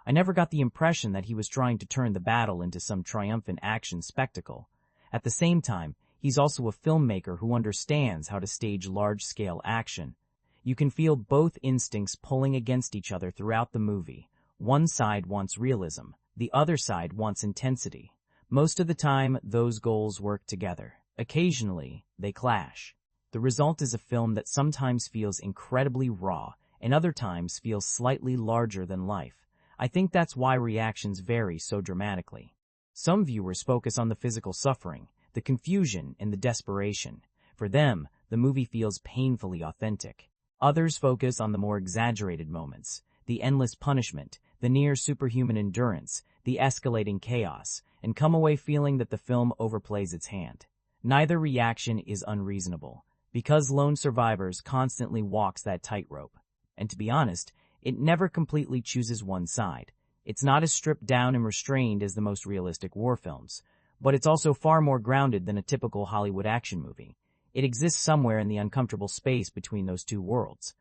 I never got the impression that he was trying to turn the battle into some triumphant action spectacle. At the same time, he's also a filmmaker who understands how to stage large-scale action. You can feel both instincts pulling against each other throughout the movie. One side wants realism, the other side wants intensity. Most of the time, those goals work together. Occasionally, they clash. The result is a film that sometimes feels incredibly raw and other times feels slightly larger than life. I think that's why reactions vary so dramatically. Some viewers focus on the physical suffering, the confusion, and the desperation. For them, the movie feels painfully authentic. Others focus on the more exaggerated moments, the endless punishment, the near superhuman endurance, the escalating chaos, and come away feeling that the film overplays its hand. Neither reaction is unreasonable, because Lone Survivors constantly walks that tightrope. And to be honest, it never completely chooses one side. It's not as stripped down and restrained as the most realistic war films, but it's also far more grounded than a typical Hollywood action movie. It exists somewhere in the uncomfortable space between those two worlds.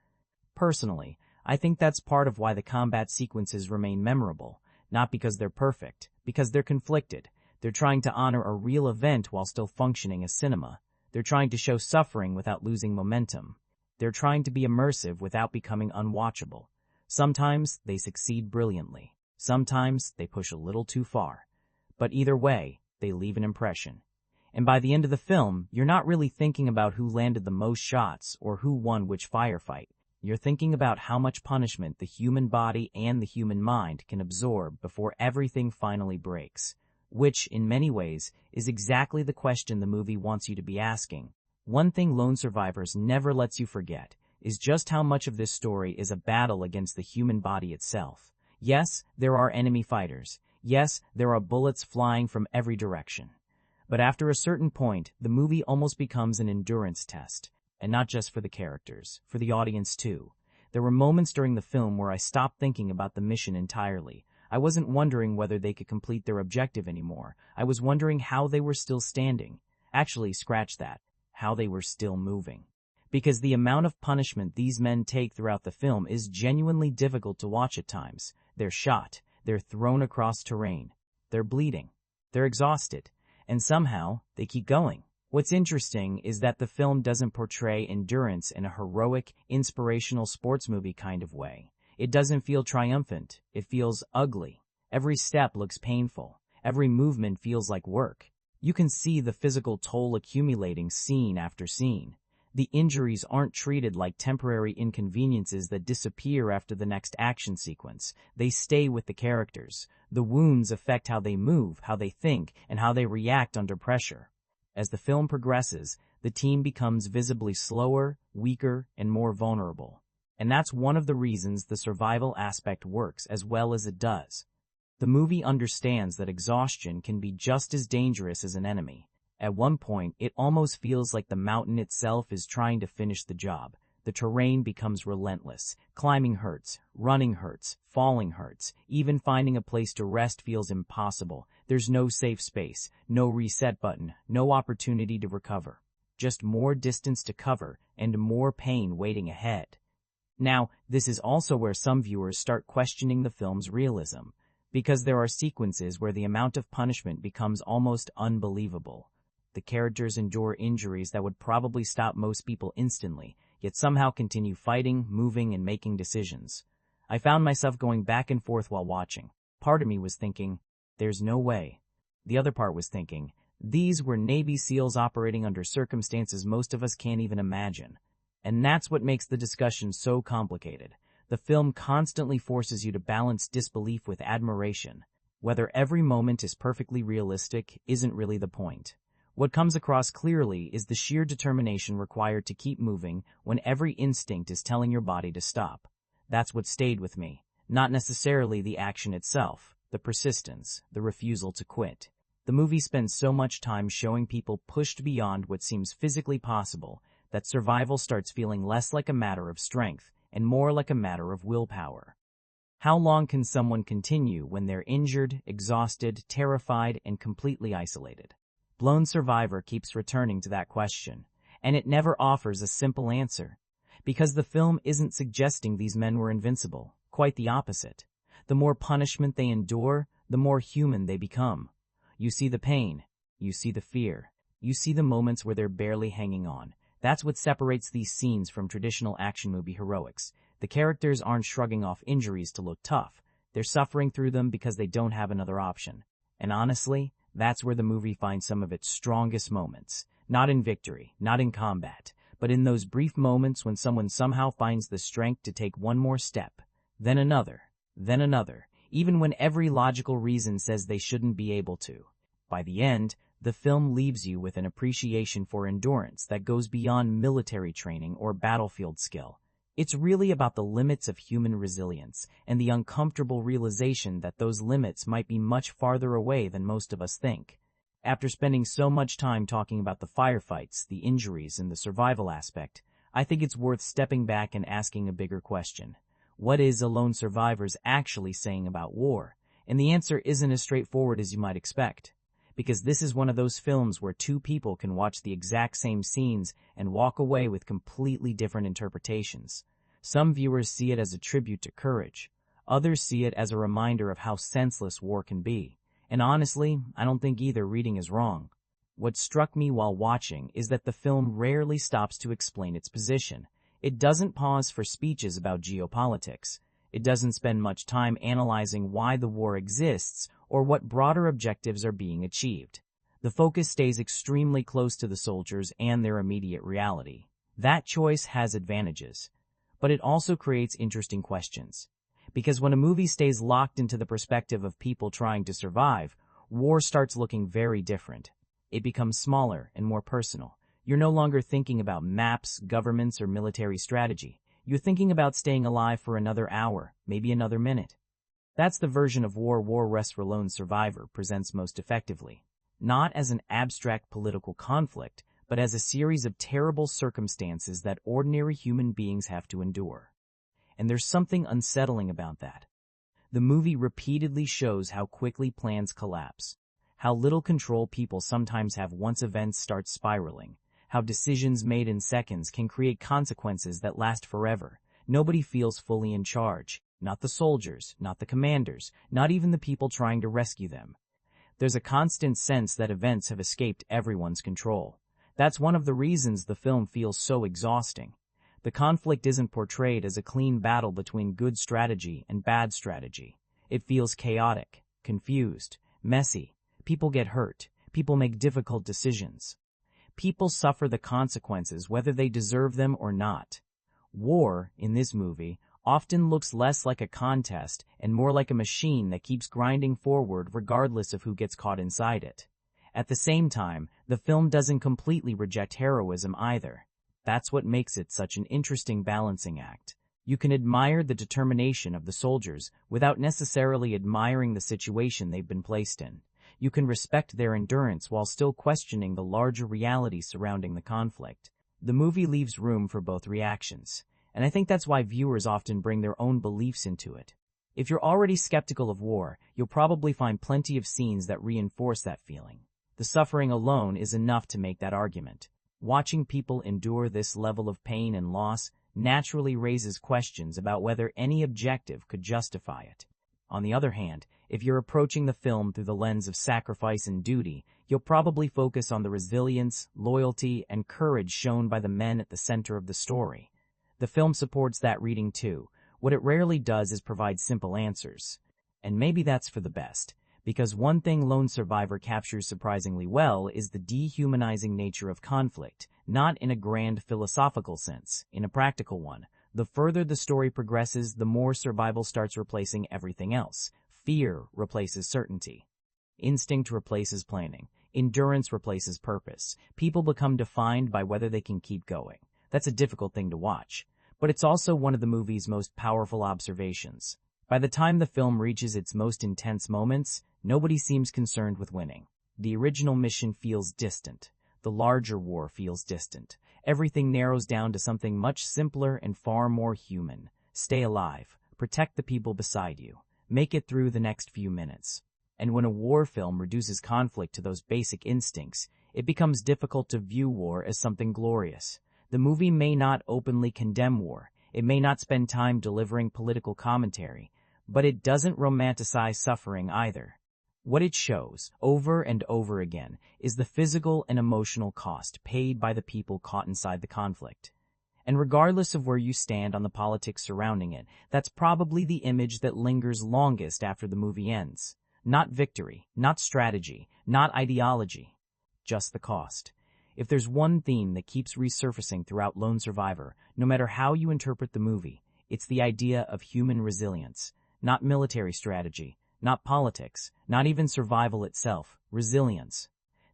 Personally, I think that's part of why the combat sequences remain memorable, not because they're perfect, because they're conflicted. They're trying to honor a real event while still functioning as cinema. They're trying to show suffering without losing momentum. They're trying to be immersive without becoming unwatchable. Sometimes they succeed brilliantly. Sometimes they push a little too far. But either way, they leave an impression. And by the end of the film, you're not really thinking about who landed the most shots or who won which firefight. You're thinking about how much punishment the human body and the human mind can absorb before everything finally breaks. Which, in many ways, is exactly the question the movie wants you to be asking. One thing Lone Survivors never lets you forget is just how much of this story is a battle against the human body itself. Yes, there are enemy fighters. Yes, there are bullets flying from every direction. But after a certain point, the movie almost becomes an endurance test. And not just for the characters, for the audience too. There were moments during the film where I stopped thinking about the mission entirely. I wasn't wondering whether they could complete their objective anymore. I was wondering how they were still standing. Actually, scratch that. How they were still moving. Because the amount of punishment these men take throughout the film is genuinely difficult to watch at times. They're shot. They're thrown across terrain. They're bleeding. They're exhausted. And somehow, they keep going. What's interesting is that the film doesn't portray endurance in a heroic, inspirational sports movie kind of way. It doesn't feel triumphant. It feels ugly. Every step looks painful. Every movement feels like work. You can see the physical toll accumulating scene after scene. The injuries aren't treated like temporary inconveniences that disappear after the next action sequence. They stay with the characters. The wounds affect how they move, how they think, and how they react under pressure. As the film progresses, the team becomes visibly slower, weaker, and more vulnerable. And that's one of the reasons the survival aspect works as well as it does. The movie understands that exhaustion can be just as dangerous as an enemy. At one point, it almost feels like the mountain itself is trying to finish the job. The terrain becomes relentless. Climbing hurts, running hurts, falling hurts. Even finding a place to rest feels impossible. There's no safe space, no reset button, no opportunity to recover. Just more distance to cover and more pain waiting ahead. Now, this is also where some viewers start questioning the film's realism, because there are sequences where the amount of punishment becomes almost unbelievable. The characters endure injuries that would probably stop most people instantly, yet somehow continue fighting, moving, and making decisions. I found myself going back and forth while watching. Part of me was thinking, there's no way. The other part was thinking, these were Navy SEALs operating under circumstances most of us can't even imagine. And that's what makes the discussion so complicated. The film constantly forces you to balance disbelief with admiration. Whether every moment is perfectly realistic isn't really the point. What comes across clearly is the sheer determination required to keep moving when every instinct is telling your body to stop. That's what stayed with me, not necessarily the action itself, the persistence, the refusal to quit. The movie spends so much time showing people pushed beyond what seems physically possible that survival starts feeling less like a matter of strength and more like a matter of willpower. How long can someone continue when they're injured, exhausted, terrified, and completely isolated? Blown Survivor keeps returning to that question, and it never offers a simple answer, because the film isn't suggesting these men were invincible. Quite the opposite. The more punishment they endure, the more human they become. You see the pain, you see the fear, you see the moments where they're barely hanging on. That's what separates these scenes from traditional action movie heroics. The characters aren't shrugging off injuries to look tough. They're suffering through them because they don't have another option. And honestly, that's where the movie finds some of its strongest moments. Not in victory, not in combat, but in those brief moments when someone somehow finds the strength to take one more step, then another, even when every logical reason says they shouldn't be able to. By the end, the film leaves you with an appreciation for endurance that goes beyond military training or battlefield skill. It's really about the limits of human resilience and the uncomfortable realization that those limits might be much farther away than most of us think. After spending so much time talking about the firefights, the injuries, and the survival aspect, I think it's worth stepping back and asking a bigger question. What is Lone Survivors actually saying about war? And the answer isn't as straightforward as you might expect. Because this is one of those films where two people can watch the exact same scenes and walk away with completely different interpretations. Some viewers see it as a tribute to courage. Others see it as a reminder of how senseless war can be. And honestly, I don't think either reading is wrong. What struck me while watching is that the film rarely stops to explain its position. It doesn't pause for speeches about geopolitics. It doesn't spend much time analyzing why the war exists or what broader objectives are being achieved. The focus stays extremely close to the soldiers and their immediate reality. That choice has advantages, but it also creates interesting questions. Because when a movie stays locked into the perspective of people trying to survive, war starts looking very different. It becomes smaller and more personal. You're no longer thinking about maps, governments, or military strategy. You're thinking about staying alive for another hour, maybe another minute. That's the version of war Rest for Lone Survivor presents most effectively. Not as an abstract political conflict, but as a series of terrible circumstances that ordinary human beings have to endure. And there's something unsettling about that. The movie repeatedly shows how quickly plans collapse, how little control people sometimes have once events start spiraling, how decisions made in seconds can create consequences that last forever. Nobody feels fully in charge. Not the soldiers, not the commanders, not even the people trying to rescue them. There's a constant sense that events have escaped everyone's control. That's one of the reasons the film feels so exhausting. The conflict isn't portrayed as a clean battle between good strategy and bad strategy. It feels chaotic, confused, messy. People get hurt. People make difficult decisions. People suffer the consequences whether they deserve them or not. War, in this movie, often looks less like a contest and more like a machine that keeps grinding forward regardless of who gets caught inside it. At the same time, the film doesn't completely reject heroism either. That's what makes it such an interesting balancing act. You can admire the determination of the soldiers without necessarily admiring the situation they've been placed in. You can respect their endurance while still questioning the larger reality surrounding the conflict. The movie leaves room for both reactions, and I think that's why viewers often bring their own beliefs into it. If you're already skeptical of war, you'll probably find plenty of scenes that reinforce that feeling. The suffering alone is enough to make that argument. Watching people endure this level of pain and loss naturally raises questions about whether any objective could justify it. On the other hand, if you're approaching the film through the lens of sacrifice and duty, you'll probably focus on the resilience, loyalty, and courage shown by the men at the center of the story. The film supports that reading too. What it rarely does is provide simple answers. And maybe that's for the best, because one thing Lone Survivor captures surprisingly well is the dehumanizing nature of conflict, not in a grand philosophical sense, in a practical one. The further the story progresses, the more survival starts replacing everything else. Fear replaces certainty. Instinct replaces planning. Endurance replaces purpose. People become defined by whether they can keep going. That's a difficult thing to watch, but it's also one of the movie's most powerful observations. By the time the film reaches its most intense moments, nobody seems concerned with winning. The original mission feels distant. The larger war feels distant. Everything narrows down to something much simpler and far more human. Stay alive. Protect the people beside you. Make it through the next few minutes. And when a war film reduces conflict to those basic instincts, it becomes difficult to view war as something glorious. The movie may not openly condemn war. It may not spend time delivering political commentary, but it doesn't romanticize suffering either. What it shows, over and over again, is the physical and emotional cost paid by the people caught inside the conflict. And regardless of where you stand on the politics surrounding it, that's probably the image that lingers longest after the movie ends. Not victory, not strategy, not ideology, just the cost. If there's one theme that keeps resurfacing throughout Lone Survivor, no matter how you interpret the movie, it's the idea of human resilience. Not military strategy, not politics, not even survival itself. Resilience.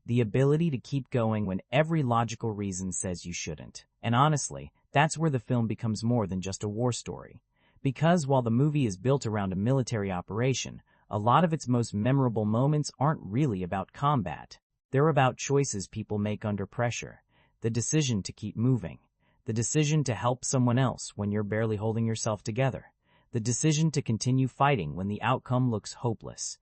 The ability to keep going when every logical reason says you shouldn't. And honestly, that's where the film becomes more than just a war story. Because while the movie is built around a military operation, a lot of its most memorable moments aren't really about combat. They're about choices people make under pressure. The decision to keep moving. The decision to help someone else when you're barely holding yourself together. The decision to continue fighting when the outcome looks hopeless.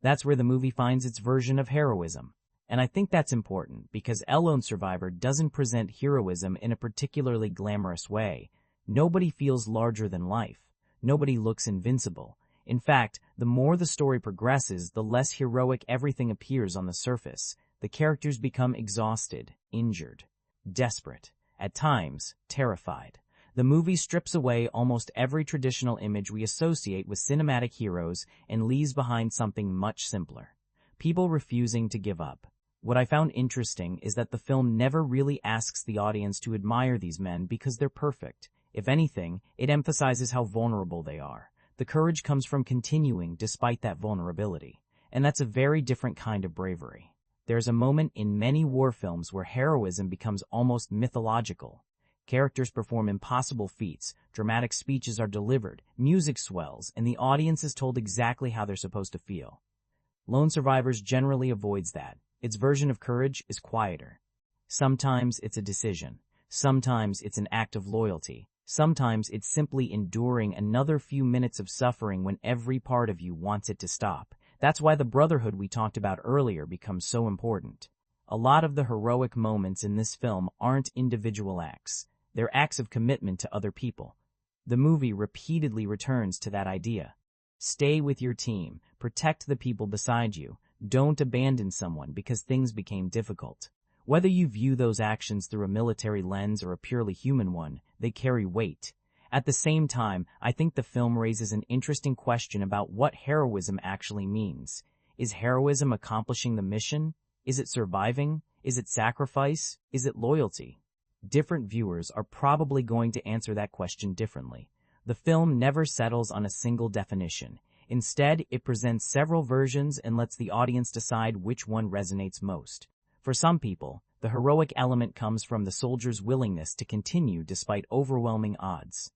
That's where the movie finds its version of heroism. And I think that's important because Lone Survivor doesn't present heroism in a particularly glamorous way. Nobody feels larger than life. Nobody looks invincible. In fact, the more the story progresses, the less heroic everything appears on the surface. The characters become exhausted, injured, desperate, at times, terrified. The movie strips away almost every traditional image we associate with cinematic heroes and leaves behind something much simpler. People refusing to give up. What I found interesting is that the film never really asks the audience to admire these men because they're perfect. If anything, it emphasizes how vulnerable they are. The courage comes from continuing despite that vulnerability. And that's a very different kind of bravery. There's a moment in many war films where heroism becomes almost mythological. Characters perform impossible feats, dramatic speeches are delivered, music swells, and the audience is told exactly how they're supposed to feel. Lone Survivors generally avoids that. Its version of courage is quieter. Sometimes it's a decision. Sometimes it's an act of loyalty. Sometimes it's simply enduring another few minutes of suffering when every part of you wants it to stop. That's why the brotherhood we talked about earlier becomes so important. A lot of the heroic moments in this film aren't individual acts. They're acts of commitment to other people. The movie repeatedly returns to that idea. Stay with your team. Protect the people beside you. Don't abandon someone because things became difficult. Whether you view those actions through a military lens or a purely human one, they carry weight. At the same time, I think the film raises an interesting question about what heroism actually means. Is heroism accomplishing the mission? Is it surviving? Is it sacrifice? Is it loyalty? Different viewers are probably going to answer that question differently. The film never settles on a single definition. Instead, it presents several versions and lets the audience decide which one resonates most. For some people, the heroic element comes from the soldier's willingness to continue despite overwhelming odds.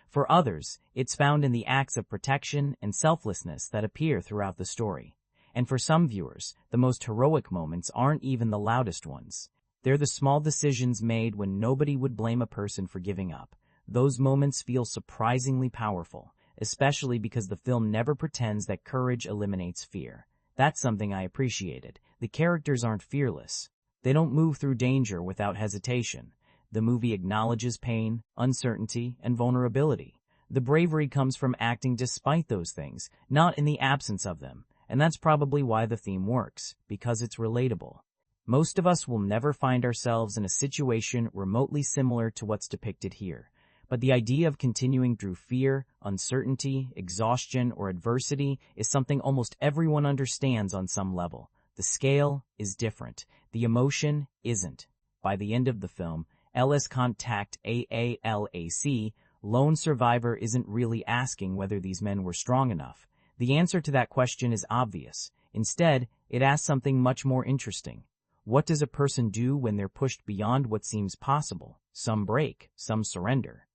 For others, it's found in the acts of protection and selflessness that appear throughout the story. And for some viewers, the most heroic moments aren't even the loudest ones. They're the small decisions made when nobody would blame a person for giving up. Those moments feel surprisingly powerful, especially because the film never pretends that courage eliminates fear. That's something I appreciated. The characters aren't fearless. They don't move through danger without hesitation. The movie acknowledges pain, uncertainty, and vulnerability. The bravery comes from acting despite those things, not in the absence of them. And that's probably why the theme works, because it's relatable. Most of us will never find ourselves in a situation remotely similar to what's depicted here. But the idea of continuing through fear, uncertainty, exhaustion, or adversity is something almost everyone understands on some level. The scale is different. The emotion isn't. By the end of the film, LS Contact AALAC, Lone Survivor isn't really asking whether these men were strong enough. The answer to that question is obvious. Instead, it asks something much more interesting. What does a person do when they're pushed beyond what seems possible? Some break, some surrender.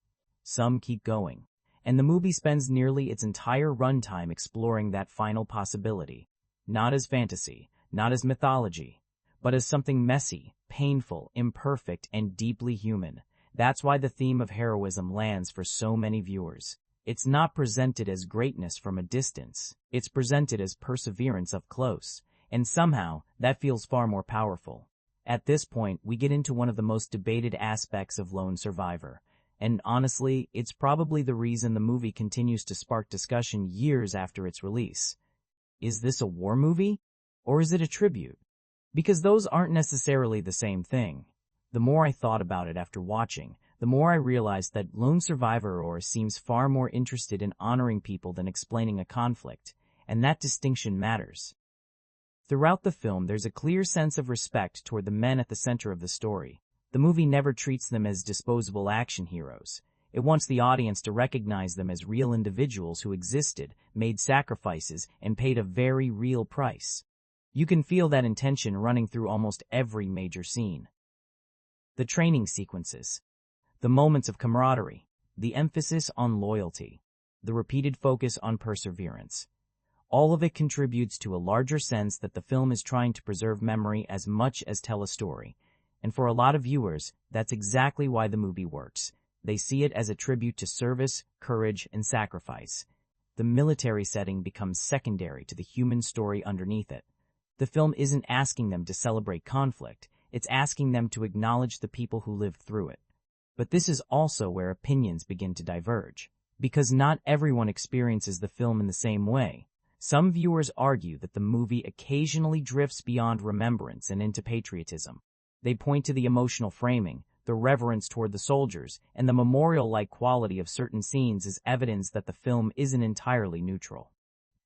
Some keep going. And the movie spends nearly its entire runtime exploring that final possibility. Not as fantasy, not as mythology, but as something messy, painful, imperfect, and deeply human. That's why the theme of heroism lands for so many viewers. It's not presented as greatness from a distance. It's presented as perseverance up close. And somehow, that feels far more powerful. At this point, we get into one of the most debated aspects of Lone Survivor. And honestly, it's probably the reason the movie continues to spark discussion years after its release. Is this a war movie? Or is it a tribute? Because those aren't necessarily the same thing. The more I thought about it after watching, the more I realized that Lone Survivor seems far more interested in honoring people than explaining a conflict, and that distinction matters. Throughout the film, there's a clear sense of respect toward the men at the center of the story. The movie never treats them as disposable action heroes. It wants the audience to recognize them as real individuals who existed, made sacrifices, and paid a very real price. You can feel that intention running through almost every major scene. The training sequences, the moments of camaraderie, the emphasis on loyalty, the repeated focus on perseverance. All of it contributes to a larger sense that the film is trying to preserve memory as much as tell a story. And for a lot of viewers, that's exactly why the movie works. They see it as a tribute to service, courage, and sacrifice. The military setting becomes secondary to the human story underneath it. The film isn't asking them to celebrate conflict. It's asking them to acknowledge the people who lived through it. But this is also where opinions begin to diverge. Because not everyone experiences the film in the same way. Some viewers argue that the movie occasionally drifts beyond remembrance and into patriotism. They point to the emotional framing, the reverence toward the soldiers, and the memorial-like quality of certain scenes as evidence that the film isn't entirely neutral.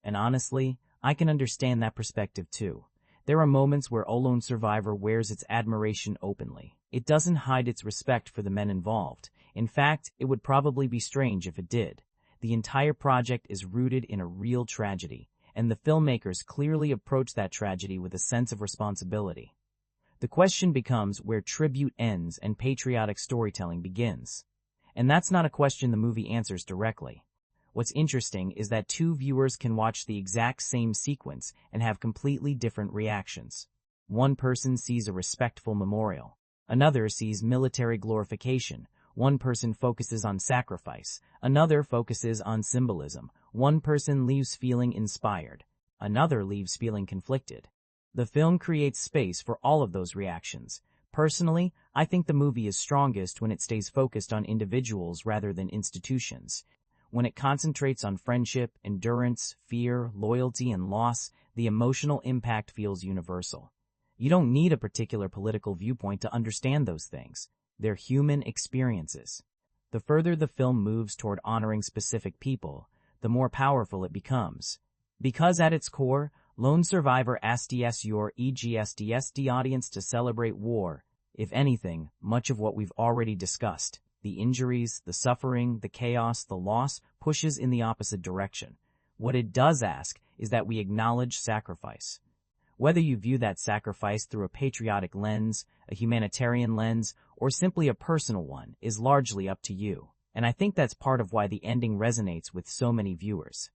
And honestly, I can understand that perspective too. There are moments where Lone Survivor wears its admiration openly. It doesn't hide its respect for the men involved. In fact, it would probably be strange if it did. The entire project is rooted in a real tragedy, and the filmmakers clearly approach that tragedy with a sense of responsibility. The question becomes where tribute ends and patriotic storytelling begins. And that's not a question the movie answers directly. What's interesting is that two viewers can watch the exact same sequence and have completely different reactions. One person sees a respectful memorial. Another sees military glorification. One person focuses on sacrifice. Another focuses on symbolism. One person leaves feeling inspired. Another leaves feeling conflicted. The film creates space for all of those reactions. Personally, I think the movie is strongest when it stays focused on individuals rather than institutions. When it concentrates on friendship, endurance, fear, loyalty, and loss, the emotional impact feels universal. You don't need a particular political viewpoint to understand those things. They're human experiences. The further the film moves toward honoring specific people, the more powerful it becomes. Because at its core, Lone Survivor asks your the audience to celebrate war. If anything, much of what we've already discussed, the injuries, the suffering, the chaos, the loss, pushes in the opposite direction. What it does ask is that we acknowledge sacrifice. Whether you view that sacrifice through a patriotic lens, a humanitarian lens, or simply a personal one is largely up to you. And I think that's part of why the ending resonates with so many viewers.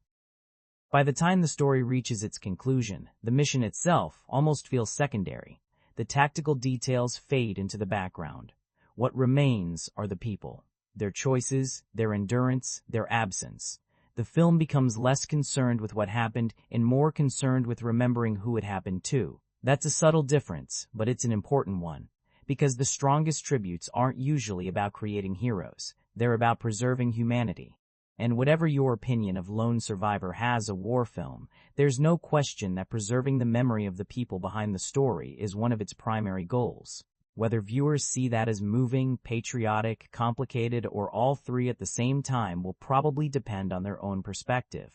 By the time the story reaches its conclusion, the mission itself almost feels secondary. The tactical details fade into the background. What remains are the people, their choices, their endurance, their absence. The film becomes less concerned with what happened and more concerned with remembering who it happened to. That's a subtle difference, but it's an important one. Because the strongest tributes aren't usually about creating heroes. They're about preserving humanity. And whatever your opinion of Lone Survivor has a war film, there's no question that preserving the memory of the people behind the story is one of its primary goals. Whether viewers see that as moving, patriotic, complicated, or all three at the same time will probably depend on their own perspective.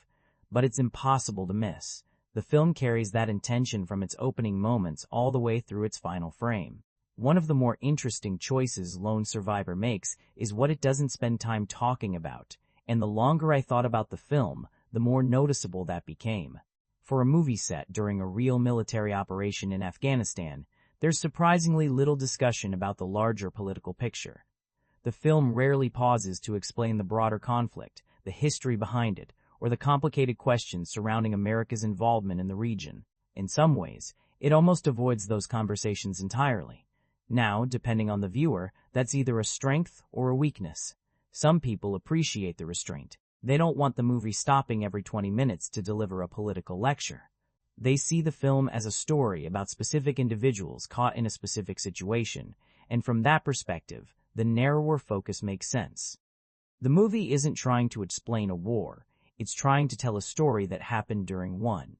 But it's impossible to miss. The film carries that intention from its opening moments all the way through its final frame. One of the more interesting choices Lone Survivor makes is what it doesn't spend time talking about, and the longer I thought about the film, the more noticeable that became. For a movie set during a real military operation in Afghanistan, there's surprisingly little discussion about the larger political picture. The film rarely pauses to explain the broader conflict, the history behind it, or the complicated questions surrounding America's involvement in the region. In some ways, it almost avoids those conversations entirely. Now, depending on the viewer, that's either a strength or a weakness. Some people appreciate the restraint. They don't want the movie stopping every 20 minutes to deliver a political lecture. They see the film as a story about specific individuals caught in a specific situation, and from that perspective, the narrower focus makes sense. The movie isn't trying to explain a war, it's trying to tell a story that happened during one.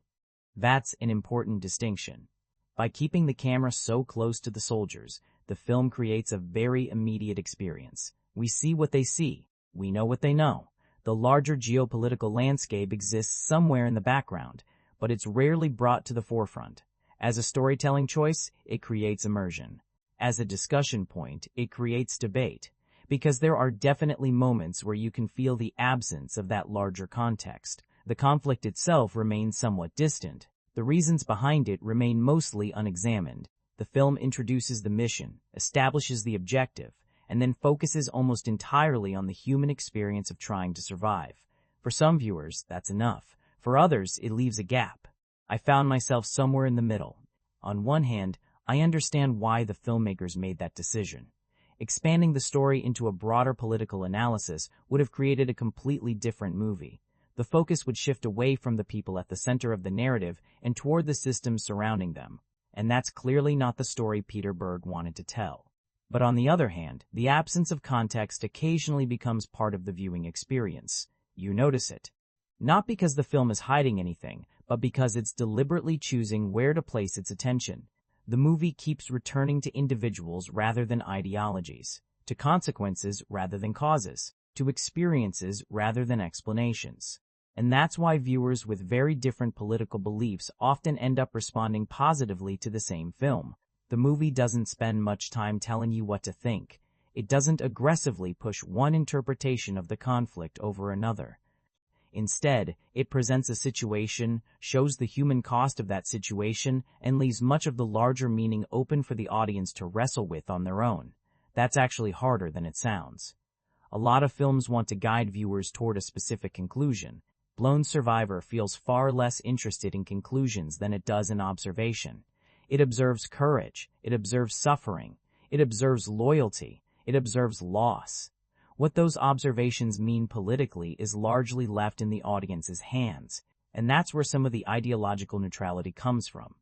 That's an important distinction. By keeping the camera so close to the soldiers, the film creates a very immediate experience. We see what they see, we know what they know. The larger geopolitical landscape exists somewhere in the background, but it's rarely brought to the forefront. As a storytelling choice, it creates immersion. As a discussion point, it creates debate, because there are definitely moments where you can feel the absence of that larger context. The conflict itself remains somewhat distant. The reasons behind it remain mostly unexamined. The film introduces the mission, establishes the objective, and then focuses almost entirely on the human experience of trying to survive. For some viewers, that's enough. For others, it leaves a gap. I found myself somewhere in the middle. On one hand, I understand why the filmmakers made that decision. Expanding the story into a broader political analysis would have created a completely different movie. The focus would shift away from the people at the center of the narrative and toward the systems surrounding them. And that's clearly not the story Peter Berg wanted to tell. But on the other hand, the absence of context occasionally becomes part of the viewing experience. You notice it. Not because the film is hiding anything, but because it's deliberately choosing where to place its attention. The movie keeps returning to individuals rather than ideologies, to consequences rather than causes, to experiences rather than explanations. And that's why viewers with very different political beliefs often end up responding positively to the same film. The movie doesn't spend much time telling you what to think. It doesn't aggressively push one interpretation of the conflict over another. Instead, it presents a situation, shows the human cost of that situation, and leaves much of the larger meaning open for the audience to wrestle with on their own. That's actually harder than it sounds. A lot of films want to guide viewers toward a specific conclusion. Lone Survivor feels far less interested in conclusions than it does in observation. It observes courage, it observes suffering, it observes loyalty, it observes loss. What those observations mean politically is largely left in the audience's hands, and that's where some of the ideological neutrality comes from.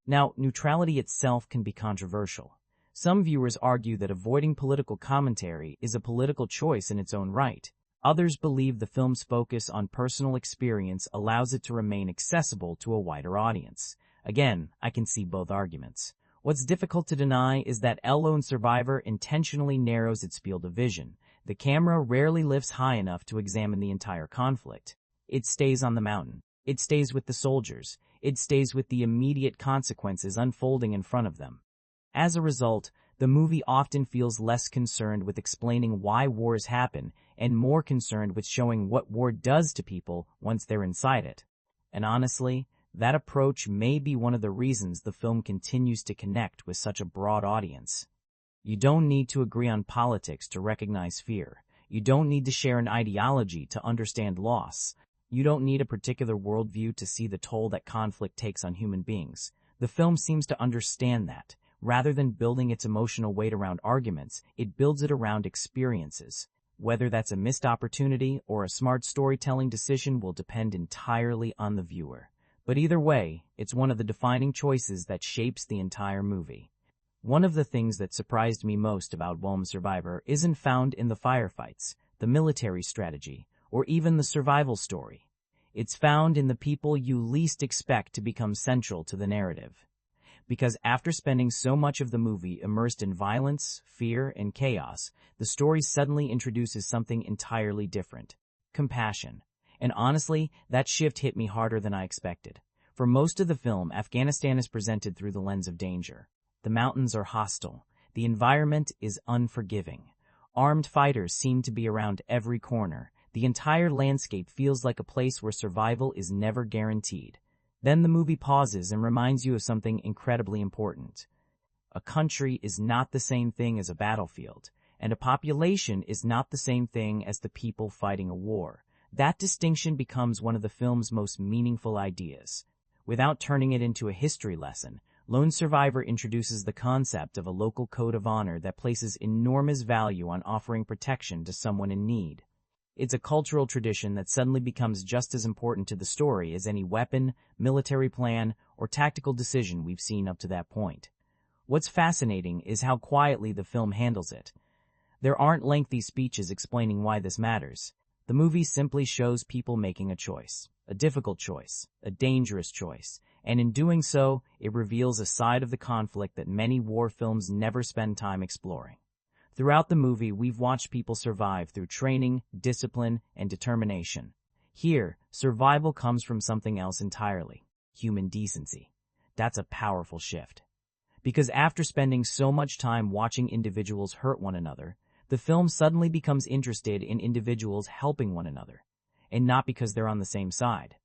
Now, neutrality itself can be controversial. Some viewers argue that avoiding political commentary is a political choice in its own right. Others believe the film's focus on personal experience allows it to remain accessible to a wider audience. Again, I can see both arguments. What's difficult to deny is that Lone Survivor intentionally narrows its field of vision. The camera rarely lifts high enough to examine the entire conflict. It stays on the mountain. It stays with the soldiers. It stays with the immediate consequences unfolding in front of them. As a result, the movie often feels less concerned with explaining why wars happen and more concerned with showing what war does to people once they're inside it. And honestly, that approach may be one of the reasons the film continues to connect with such a broad audience. You don't need to agree on politics to recognize fear. You don't need to share an ideology to understand loss. You don't need a particular worldview to see the toll that conflict takes on human beings. The film seems to understand that. Rather than building its emotional weight around arguments, it builds it around experiences. Whether that's a missed opportunity or a smart storytelling decision will depend entirely on the viewer. But either way, it's one of the defining choices that shapes the entire movie. One of the things that surprised me most about Lone Survivor isn't found in the firefights, the military strategy, or even the survival story. It's found in the people you least expect to become central to the narrative. Because after spending so much of the movie immersed in violence, fear, and chaos, the story suddenly introduces something entirely different: compassion. And honestly, that shift hit me harder than I expected. For most of the film, Afghanistan is presented through the lens of danger. The mountains are hostile. The environment is unforgiving. Armed fighters seem to be around every corner. The entire landscape feels like a place where survival is never guaranteed. Then the movie pauses and reminds you of something incredibly important. A country is not the same thing as a battlefield, and a population is not the same thing as the people fighting a war. That distinction becomes one of the film's most meaningful ideas. Without turning it into a history lesson, Lone Survivor introduces the concept of a local code of honor that places enormous value on offering protection to someone in need. It's a cultural tradition that suddenly becomes just as important to the story as any weapon, military plan, or tactical decision we've seen up to that point. What's fascinating is how quietly the film handles it. There aren't lengthy speeches explaining why this matters. The movie simply shows people making a choice, a difficult choice, a dangerous choice, and in doing so, it reveals a side of the conflict that many war films never spend time exploring. Throughout the movie, we've watched people survive through training, discipline, and determination. Here, survival comes from something else entirely: human decency. That's a powerful shift. Because after spending so much time watching individuals hurt one another, the film suddenly becomes interested in individuals helping one another. And not because they're on the same side.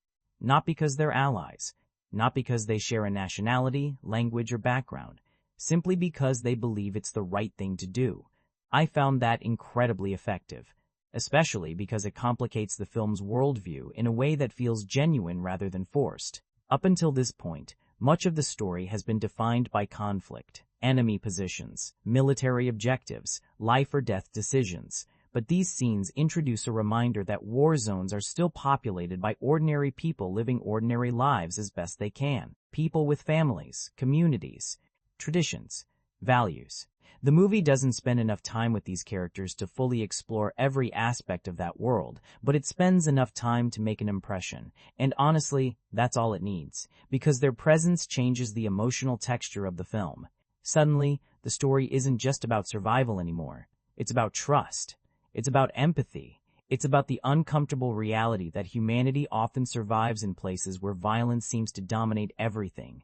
Not because they're allies. Not because they share a nationality, language, or background. Simply because they believe it's the right thing to do. I found that incredibly effective, especially because it complicates the film's worldview in a way that feels genuine rather than forced. Up until this point, much of the story has been defined by conflict, enemy positions, military objectives, life or death decisions. But these scenes introduce a reminder that war zones are still populated by ordinary people living ordinary lives as best they can. People with families, communities, traditions, values. The movie doesn't spend enough time with these characters to fully explore every aspect of that world, but it spends enough time to make an impression. And honestly, that's all it needs, because their presence changes the emotional texture of the film. Suddenly, the story isn't just about survival anymore. It's about trust. It's about empathy. It's about the uncomfortable reality that humanity often survives in places where violence seems to dominate everything.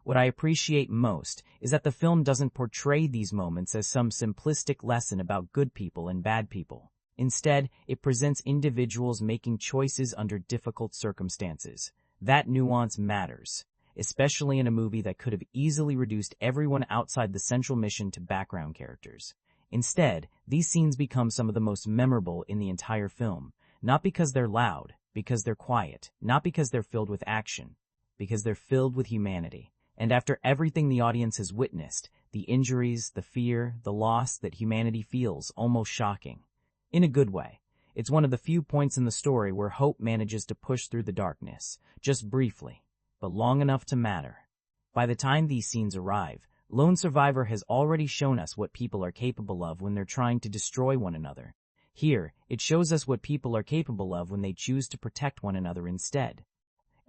What I appreciate most is that the film doesn't portray these moments as some simplistic lesson about good people and bad people. Instead, it presents individuals making choices under difficult circumstances. That nuance matters, especially in a movie that could have easily reduced everyone outside the central mission to background characters. Instead, these scenes become some of the most memorable in the entire film, not because they're loud, because they're quiet, not because they're filled with action, because they're filled with humanity. And after everything the audience has witnessed, the injuries, the fear, the loss that humanity feels, almost shocking. In a good way. It's one of the few points in the story where hope manages to push through the darkness, just briefly, but long enough to matter. By the time these scenes arrive, Lone Survivor has already shown us what people are capable of when they're trying to destroy one another. Here, it shows us what people are capable of when they choose to protect one another instead.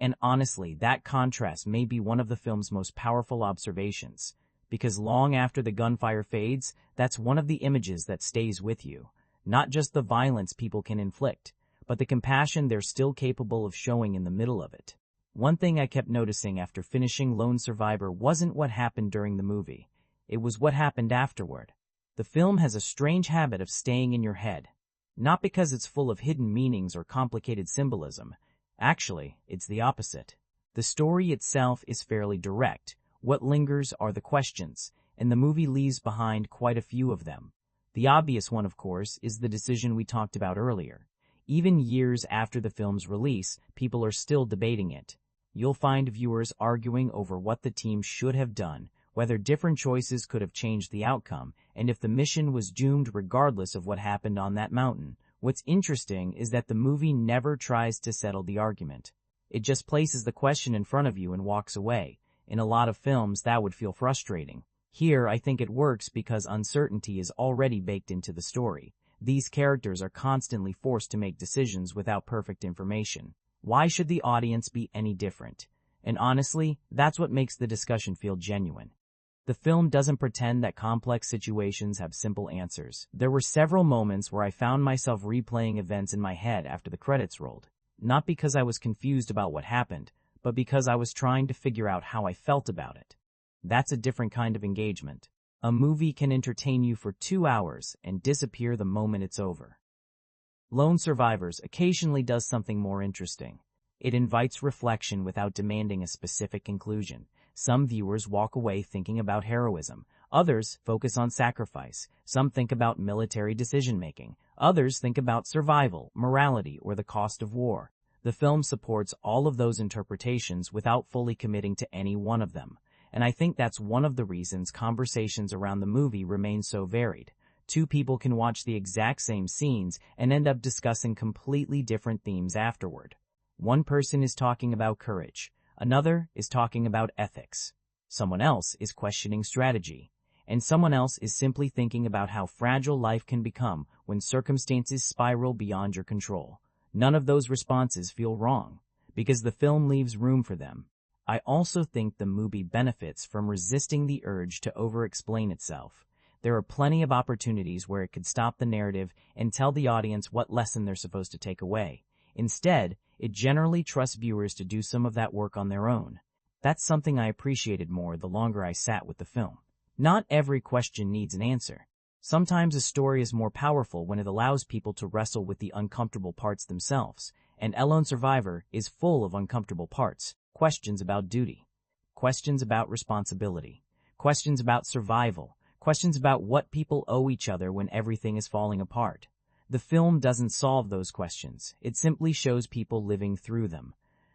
And honestly, that contrast may be one of the film's most powerful observations, because long after the gunfire fades, that's one of the images that stays with you. Not just the violence people can inflict, but the compassion they're still capable of showing in the middle of it. One thing I kept noticing after finishing Lone Survivor wasn't what happened during the movie. It was what happened afterward. The film has a strange habit of staying in your head. Not because it's full of hidden meanings or complicated symbolism. Actually, it's the opposite. The story itself is fairly direct. What lingers are the questions, and the movie leaves behind quite a few of them. The obvious one, of course, is the decision we talked about earlier. Even years after the film's release, people are still debating it. You'll find viewers arguing over what the team should have done, whether different choices could have changed the outcome, and if the mission was doomed regardless of what happened on that mountain. What's interesting is that the movie never tries to settle the argument. It just places the question in front of you and walks away. In a lot of films, that would feel frustrating. Here, I think it works because uncertainty is already baked into the story. These characters are constantly forced to make decisions without perfect information. Why should the audience be any different? And honestly, that's what makes the discussion feel genuine. The film doesn't pretend that complex situations have simple answers. There were several moments where I found myself replaying events in my head after the credits rolled. Not because I was confused about what happened, but because I was trying to figure out how I felt about it. That's a different kind of engagement. A movie can entertain you for 2 hours and disappear the moment it's over. Lone Survivors occasionally does something more interesting. It invites reflection without demanding a specific conclusion. Some viewers walk away thinking about heroism. Others focus on sacrifice. Some think about military decision-making. Others think about survival, morality, or the cost of war. The film supports all of those interpretations without fully committing to any one of them. And I think that's one of the reasons conversations around the movie remain so varied. Two people can watch the exact same scenes and end up discussing completely different themes afterward. One person is talking about courage. Another is talking about ethics. Someone else is questioning strategy. And someone else is simply thinking about how fragile life can become when circumstances spiral beyond your control. None of those responses feel wrong, because the film leaves room for them. I also think the movie benefits from resisting the urge to over-explain itself. There are plenty of opportunities where it could stop the narrative and tell the audience what lesson they're supposed to take away. Instead, it generally trusts viewers to do some of that work on their own. That's something I appreciated more the longer I sat with the film. Not every question needs an answer. Sometimes a story is more powerful when it allows people to wrestle with the uncomfortable parts themselves, and Lone Survivor is full of uncomfortable parts. Questions about duty, questions about responsibility, questions about survival, questions about what people owe each other when everything is falling apart. The film doesn't solve those questions. It simply shows people living through them.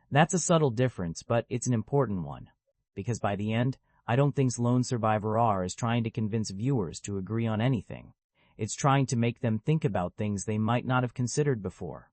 That's a subtle difference, but it's an important one. Because by the end, I don't think Lone Survivor R is trying to convince viewers to agree on anything. It's trying to make them think about things they might not have considered before.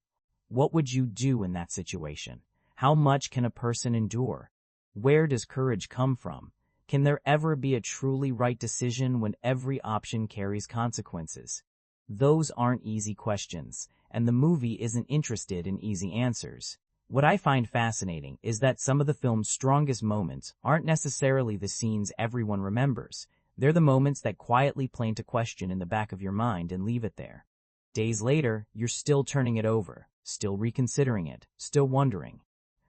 What would you do in that situation? How much can a person endure? Where does courage come from? Can there ever be a truly right decision when every option carries consequences? Those aren't easy questions, and the movie isn't interested in easy answers. What I find fascinating is that some of the film's strongest moments aren't necessarily the scenes everyone remembers. They're the moments that quietly plant a question in the back of your mind and leave it there. Days later, you're still turning it over, still reconsidering it, still wondering.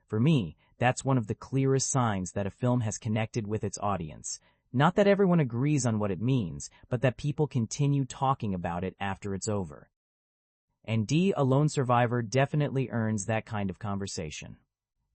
For me, that's one of the clearest signs that a film has connected with its audience. Not that everyone agrees on what it means, but that people continue talking about it after it's over. And D, A Lone Survivor definitely earns that kind of conversation.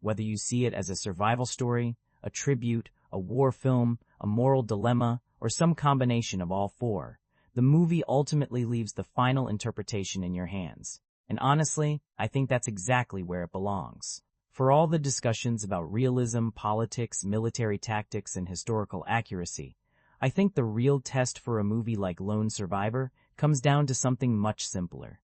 Whether you see it as a survival story, a tribute, a war film, a moral dilemma, or some combination of all four, the movie ultimately leaves the final interpretation in your hands. And honestly, I think that's exactly where it belongs. For all the discussions about realism, politics, military tactics, and historical accuracy, I think the real test for a movie like Lone Survivor comes down to something much simpler.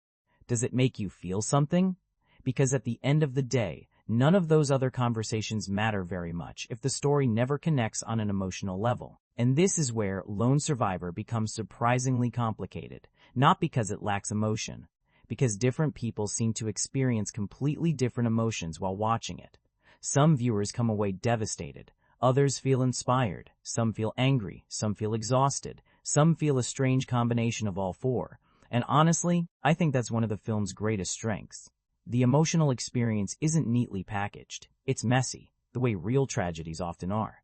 Does it make you feel something? Because at the end of the day, none of those other conversations matter very much if the story never connects on an emotional level. And this is where Lone Survivor becomes surprisingly complicated, not because it lacks emotion, because different people seem to experience completely different emotions while watching it. Some viewers come away devastated, others feel inspired, some feel angry, some feel exhausted, some feel a strange combination of all four. And honestly, I think that's one of the film's greatest strengths. The emotional experience isn't neatly packaged. It's messy, the way real tragedies often are.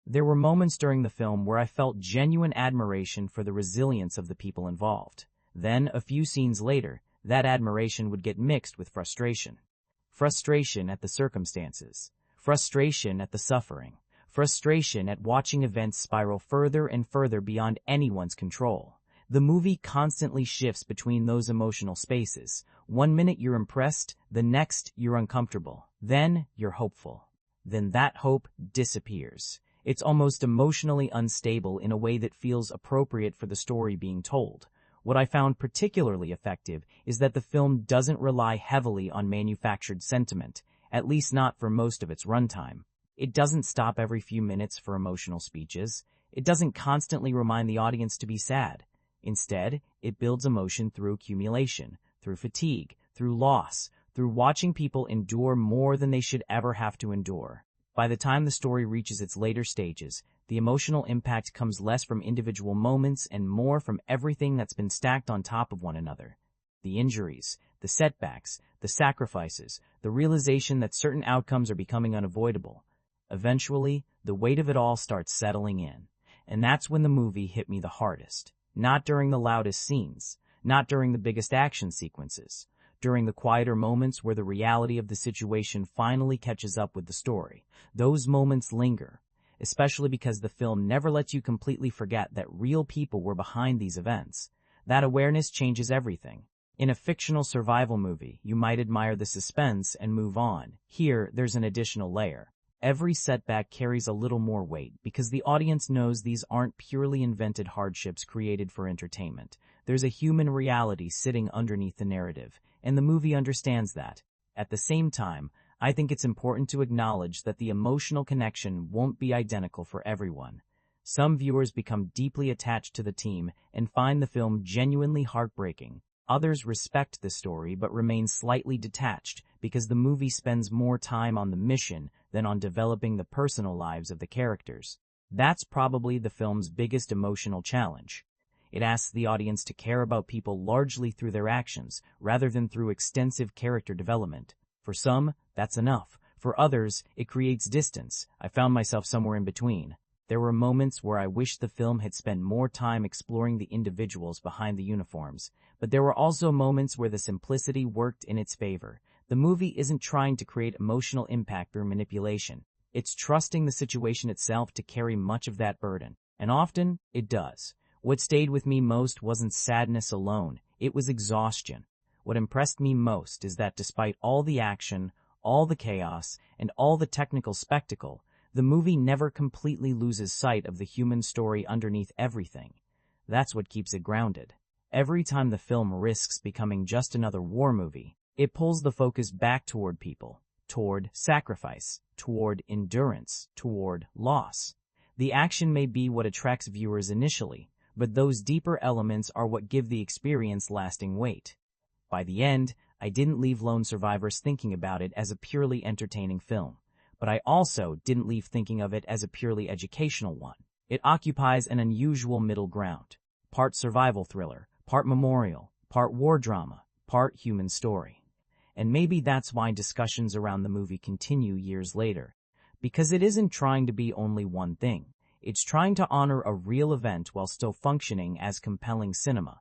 There were moments during the film where I felt genuine admiration for the resilience of the people involved. Then, a few scenes later, that admiration would get mixed with frustration. Frustration at the circumstances. Frustration at the suffering. Frustration at watching events spiral further and further beyond anyone's control. The movie constantly shifts between those emotional spaces. One minute you're impressed, the next you're uncomfortable. Then you're hopeful. Then that hope disappears. It's almost emotionally unstable in a way that feels appropriate for the story being told. What I found particularly effective is that the film doesn't rely heavily on manufactured sentiment, at least not for most of its runtime. It doesn't stop every few minutes for emotional speeches. It doesn't constantly remind the audience to be sad. Instead, it builds emotion through accumulation, through fatigue, through loss, through watching people endure more than they should ever have to endure. By the time the story reaches its later stages, the emotional impact comes less from individual moments and more from everything that's been stacked on top of one another. The injuries, the setbacks, the sacrifices, the realization that certain outcomes are becoming unavoidable. Eventually, the weight of it all starts settling in. And that's when the movie hit me the hardest. Not during the loudest scenes, not during the biggest action sequences, during the quieter moments where the reality of the situation finally catches up with the story. Those moments linger, especially because the film never lets you completely forget that real people were behind these events. That awareness changes everything. In a fictional survival movie, you might admire the suspense and move on. Here, there's an additional layer. Every setback carries a little more weight because the audience knows these aren't purely invented hardships created for entertainment. There's a human reality sitting underneath the narrative, and the movie understands that. At the same time, I think it's important to acknowledge that the emotional connection won't be identical for everyone. Some viewers become deeply attached to the team and find the film genuinely heartbreaking. Others respect the story but remain slightly detached because the movie spends more time on the mission than on developing the personal lives of the characters. That's probably the film's biggest emotional challenge. It asks the audience to care about people largely through their actions, rather than through extensive character development. For some, that's enough. For others, it creates distance. I found myself somewhere in between. There were moments where I wished the film had spent more time exploring the individuals behind the uniforms, but there were also moments where the simplicity worked in its favor. The movie isn't trying to create emotional impact through manipulation. It's trusting the situation itself to carry much of that burden, and often, it does. What stayed with me most wasn't sadness alone, it was exhaustion. What impressed me most is that despite all the action, all the chaos, and all the technical spectacle, the movie never completely loses sight of the human story underneath everything. That's what keeps it grounded. Every time the film risks becoming just another war movie, it pulls the focus back toward people, toward sacrifice, toward endurance, toward loss. The action may be what attracts viewers initially, but those deeper elements are what give the experience lasting weight. By the end, I didn't leave Lone Survivors thinking about it as a purely entertaining film, but I also didn't leave thinking of it as a purely educational one. It occupies an unusual middle ground, part survival thriller, part memorial, part war drama, part human story. And maybe that's why discussions around the movie continue years later, because it isn't trying to be only one thing. It's trying to honor a real event while still functioning as compelling cinema.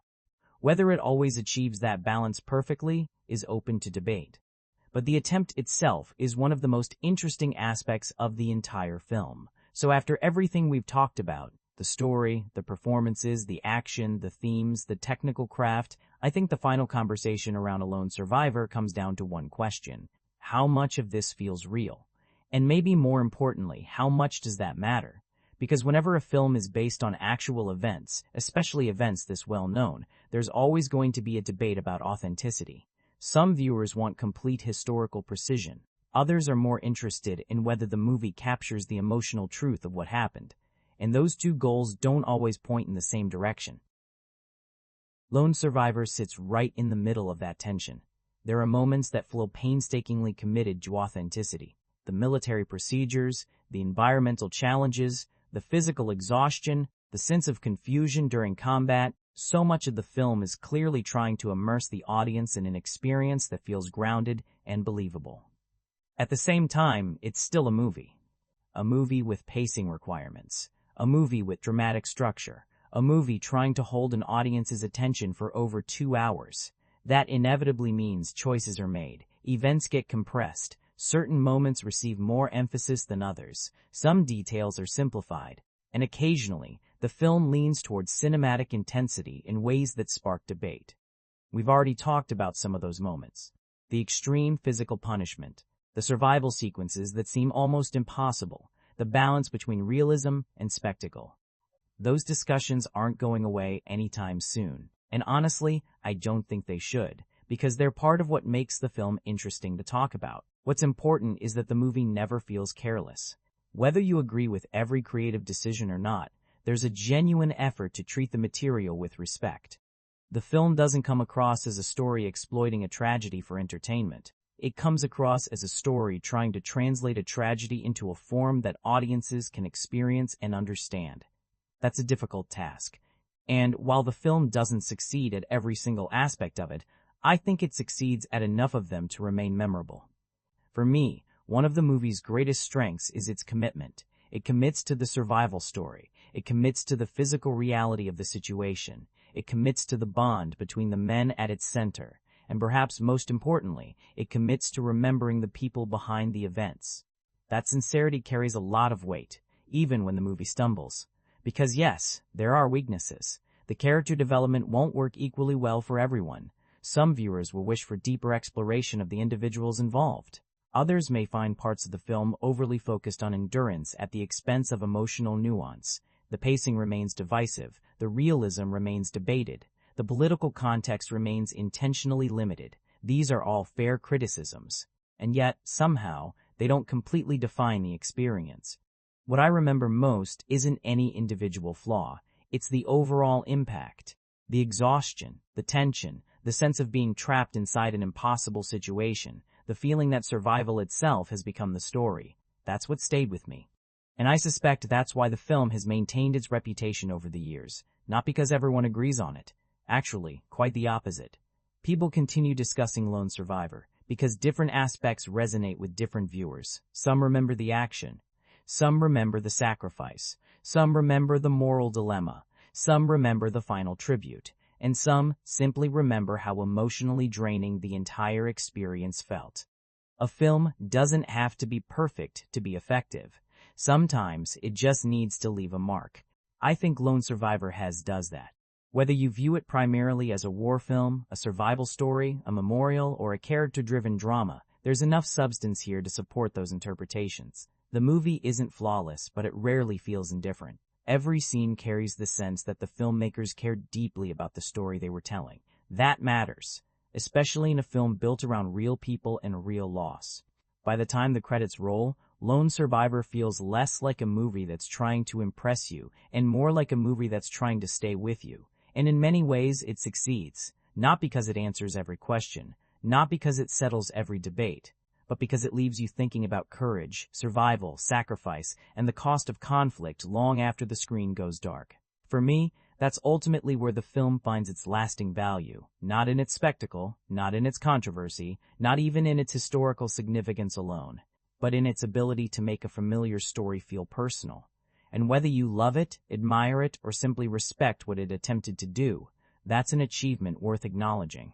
Whether it always achieves that balance perfectly is open to debate. But the attempt itself is one of the most interesting aspects of the entire film. So after everything we've talked about, the story, the performances, the action, the themes, the technical craft, I think the final conversation around A Lone Survivor comes down to one question. How much of this feels real? And maybe more importantly, how much does that matter? Because whenever a film is based on actual events, especially events this well known, there's always going to be a debate about authenticity. Some viewers want complete historical precision. Others are more interested in whether the movie captures the emotional truth of what happened. And those two goals don't always point in the same direction. Lone Survivor sits right in the middle of that tension. There are moments that feel painstakingly committed to authenticity. The military procedures, the environmental challenges, the physical exhaustion, the sense of confusion during combat. So much of the film is clearly trying to immerse the audience in an experience that feels grounded and believable. At the same time, it's still a movie. A movie with pacing requirements. A movie with dramatic structure. A movie trying to hold an audience's attention for over 2 hours. That inevitably means choices are made, events get compressed, certain moments receive more emphasis than others, some details are simplified, and occasionally, the film leans towards cinematic intensity in ways that spark debate. We've already talked about some of those moments. The extreme physical punishment, the survival sequences that seem almost impossible, the balance between realism and spectacle. Those discussions aren't going away anytime soon, and honestly, I don't think they should, because they're part of what makes the film interesting to talk about. What's important is that the movie never feels careless. Whether you agree with every creative decision or not, there's a genuine effort to treat the material with respect. The film doesn't come across as a story exploiting a tragedy for entertainment. It comes across as a story trying to translate a tragedy into a form that audiences can experience and understand. That's a difficult task. And while the film doesn't succeed at every single aspect of it, I think it succeeds at enough of them to remain memorable. For me, one of the movie's greatest strengths is its commitment. It commits to the survival story. It commits to the physical reality of the situation. It commits to the bond between the men at its center. And perhaps most importantly, it commits to remembering the people behind the events. That sincerity carries a lot of weight, even when the movie stumbles. Because yes, there are weaknesses. The character development won't work equally well for everyone. Some viewers will wish for deeper exploration of the individuals involved. Others may find parts of the film overly focused on endurance at the expense of emotional nuance. The pacing remains divisive, the realism remains debated, the political context remains intentionally limited. These are all fair criticisms, and yet, somehow, they don't completely define the experience. What I remember most isn't any individual flaw, it's the overall impact. The exhaustion, the tension, the sense of being trapped inside an impossible situation, the feeling that survival itself has become the story. That's what stayed with me. And I suspect that's why the film has maintained its reputation over the years, not because everyone agrees on it. Actually, quite the opposite. People continue discussing Lone Survivor, because different aspects resonate with different viewers. Some remember the action. Some remember the sacrifice. Some remember the moral dilemma. Some remember the final tribute. And some simply remember how emotionally draining the entire experience felt. A film doesn't have to be perfect to be effective. Sometimes it just needs to leave a mark. I think Lone Survivor does that. Whether you view it primarily as a war film, a survival story, a memorial, or a character-driven drama, there's enough substance here to support those interpretations. The movie isn't flawless, but it rarely feels indifferent. Every scene carries the sense that the filmmakers cared deeply about the story they were telling. That matters, especially in a film built around real people and real loss. By the time the credits roll, Lone Survivor feels less like a movie that's trying to impress you and more like a movie that's trying to stay with you. And in many ways, it succeeds, not because it answers every question, not because it settles every debate, but because it leaves you thinking about courage, survival, sacrifice, and the cost of conflict long after the screen goes dark. For me, that's ultimately where the film finds its lasting value, not in its spectacle, not in its controversy, not even in its historical significance alone, but in its ability to make a familiar story feel personal. And whether you love it, admire it, or simply respect what it attempted to do, That's an achievement worth acknowledging.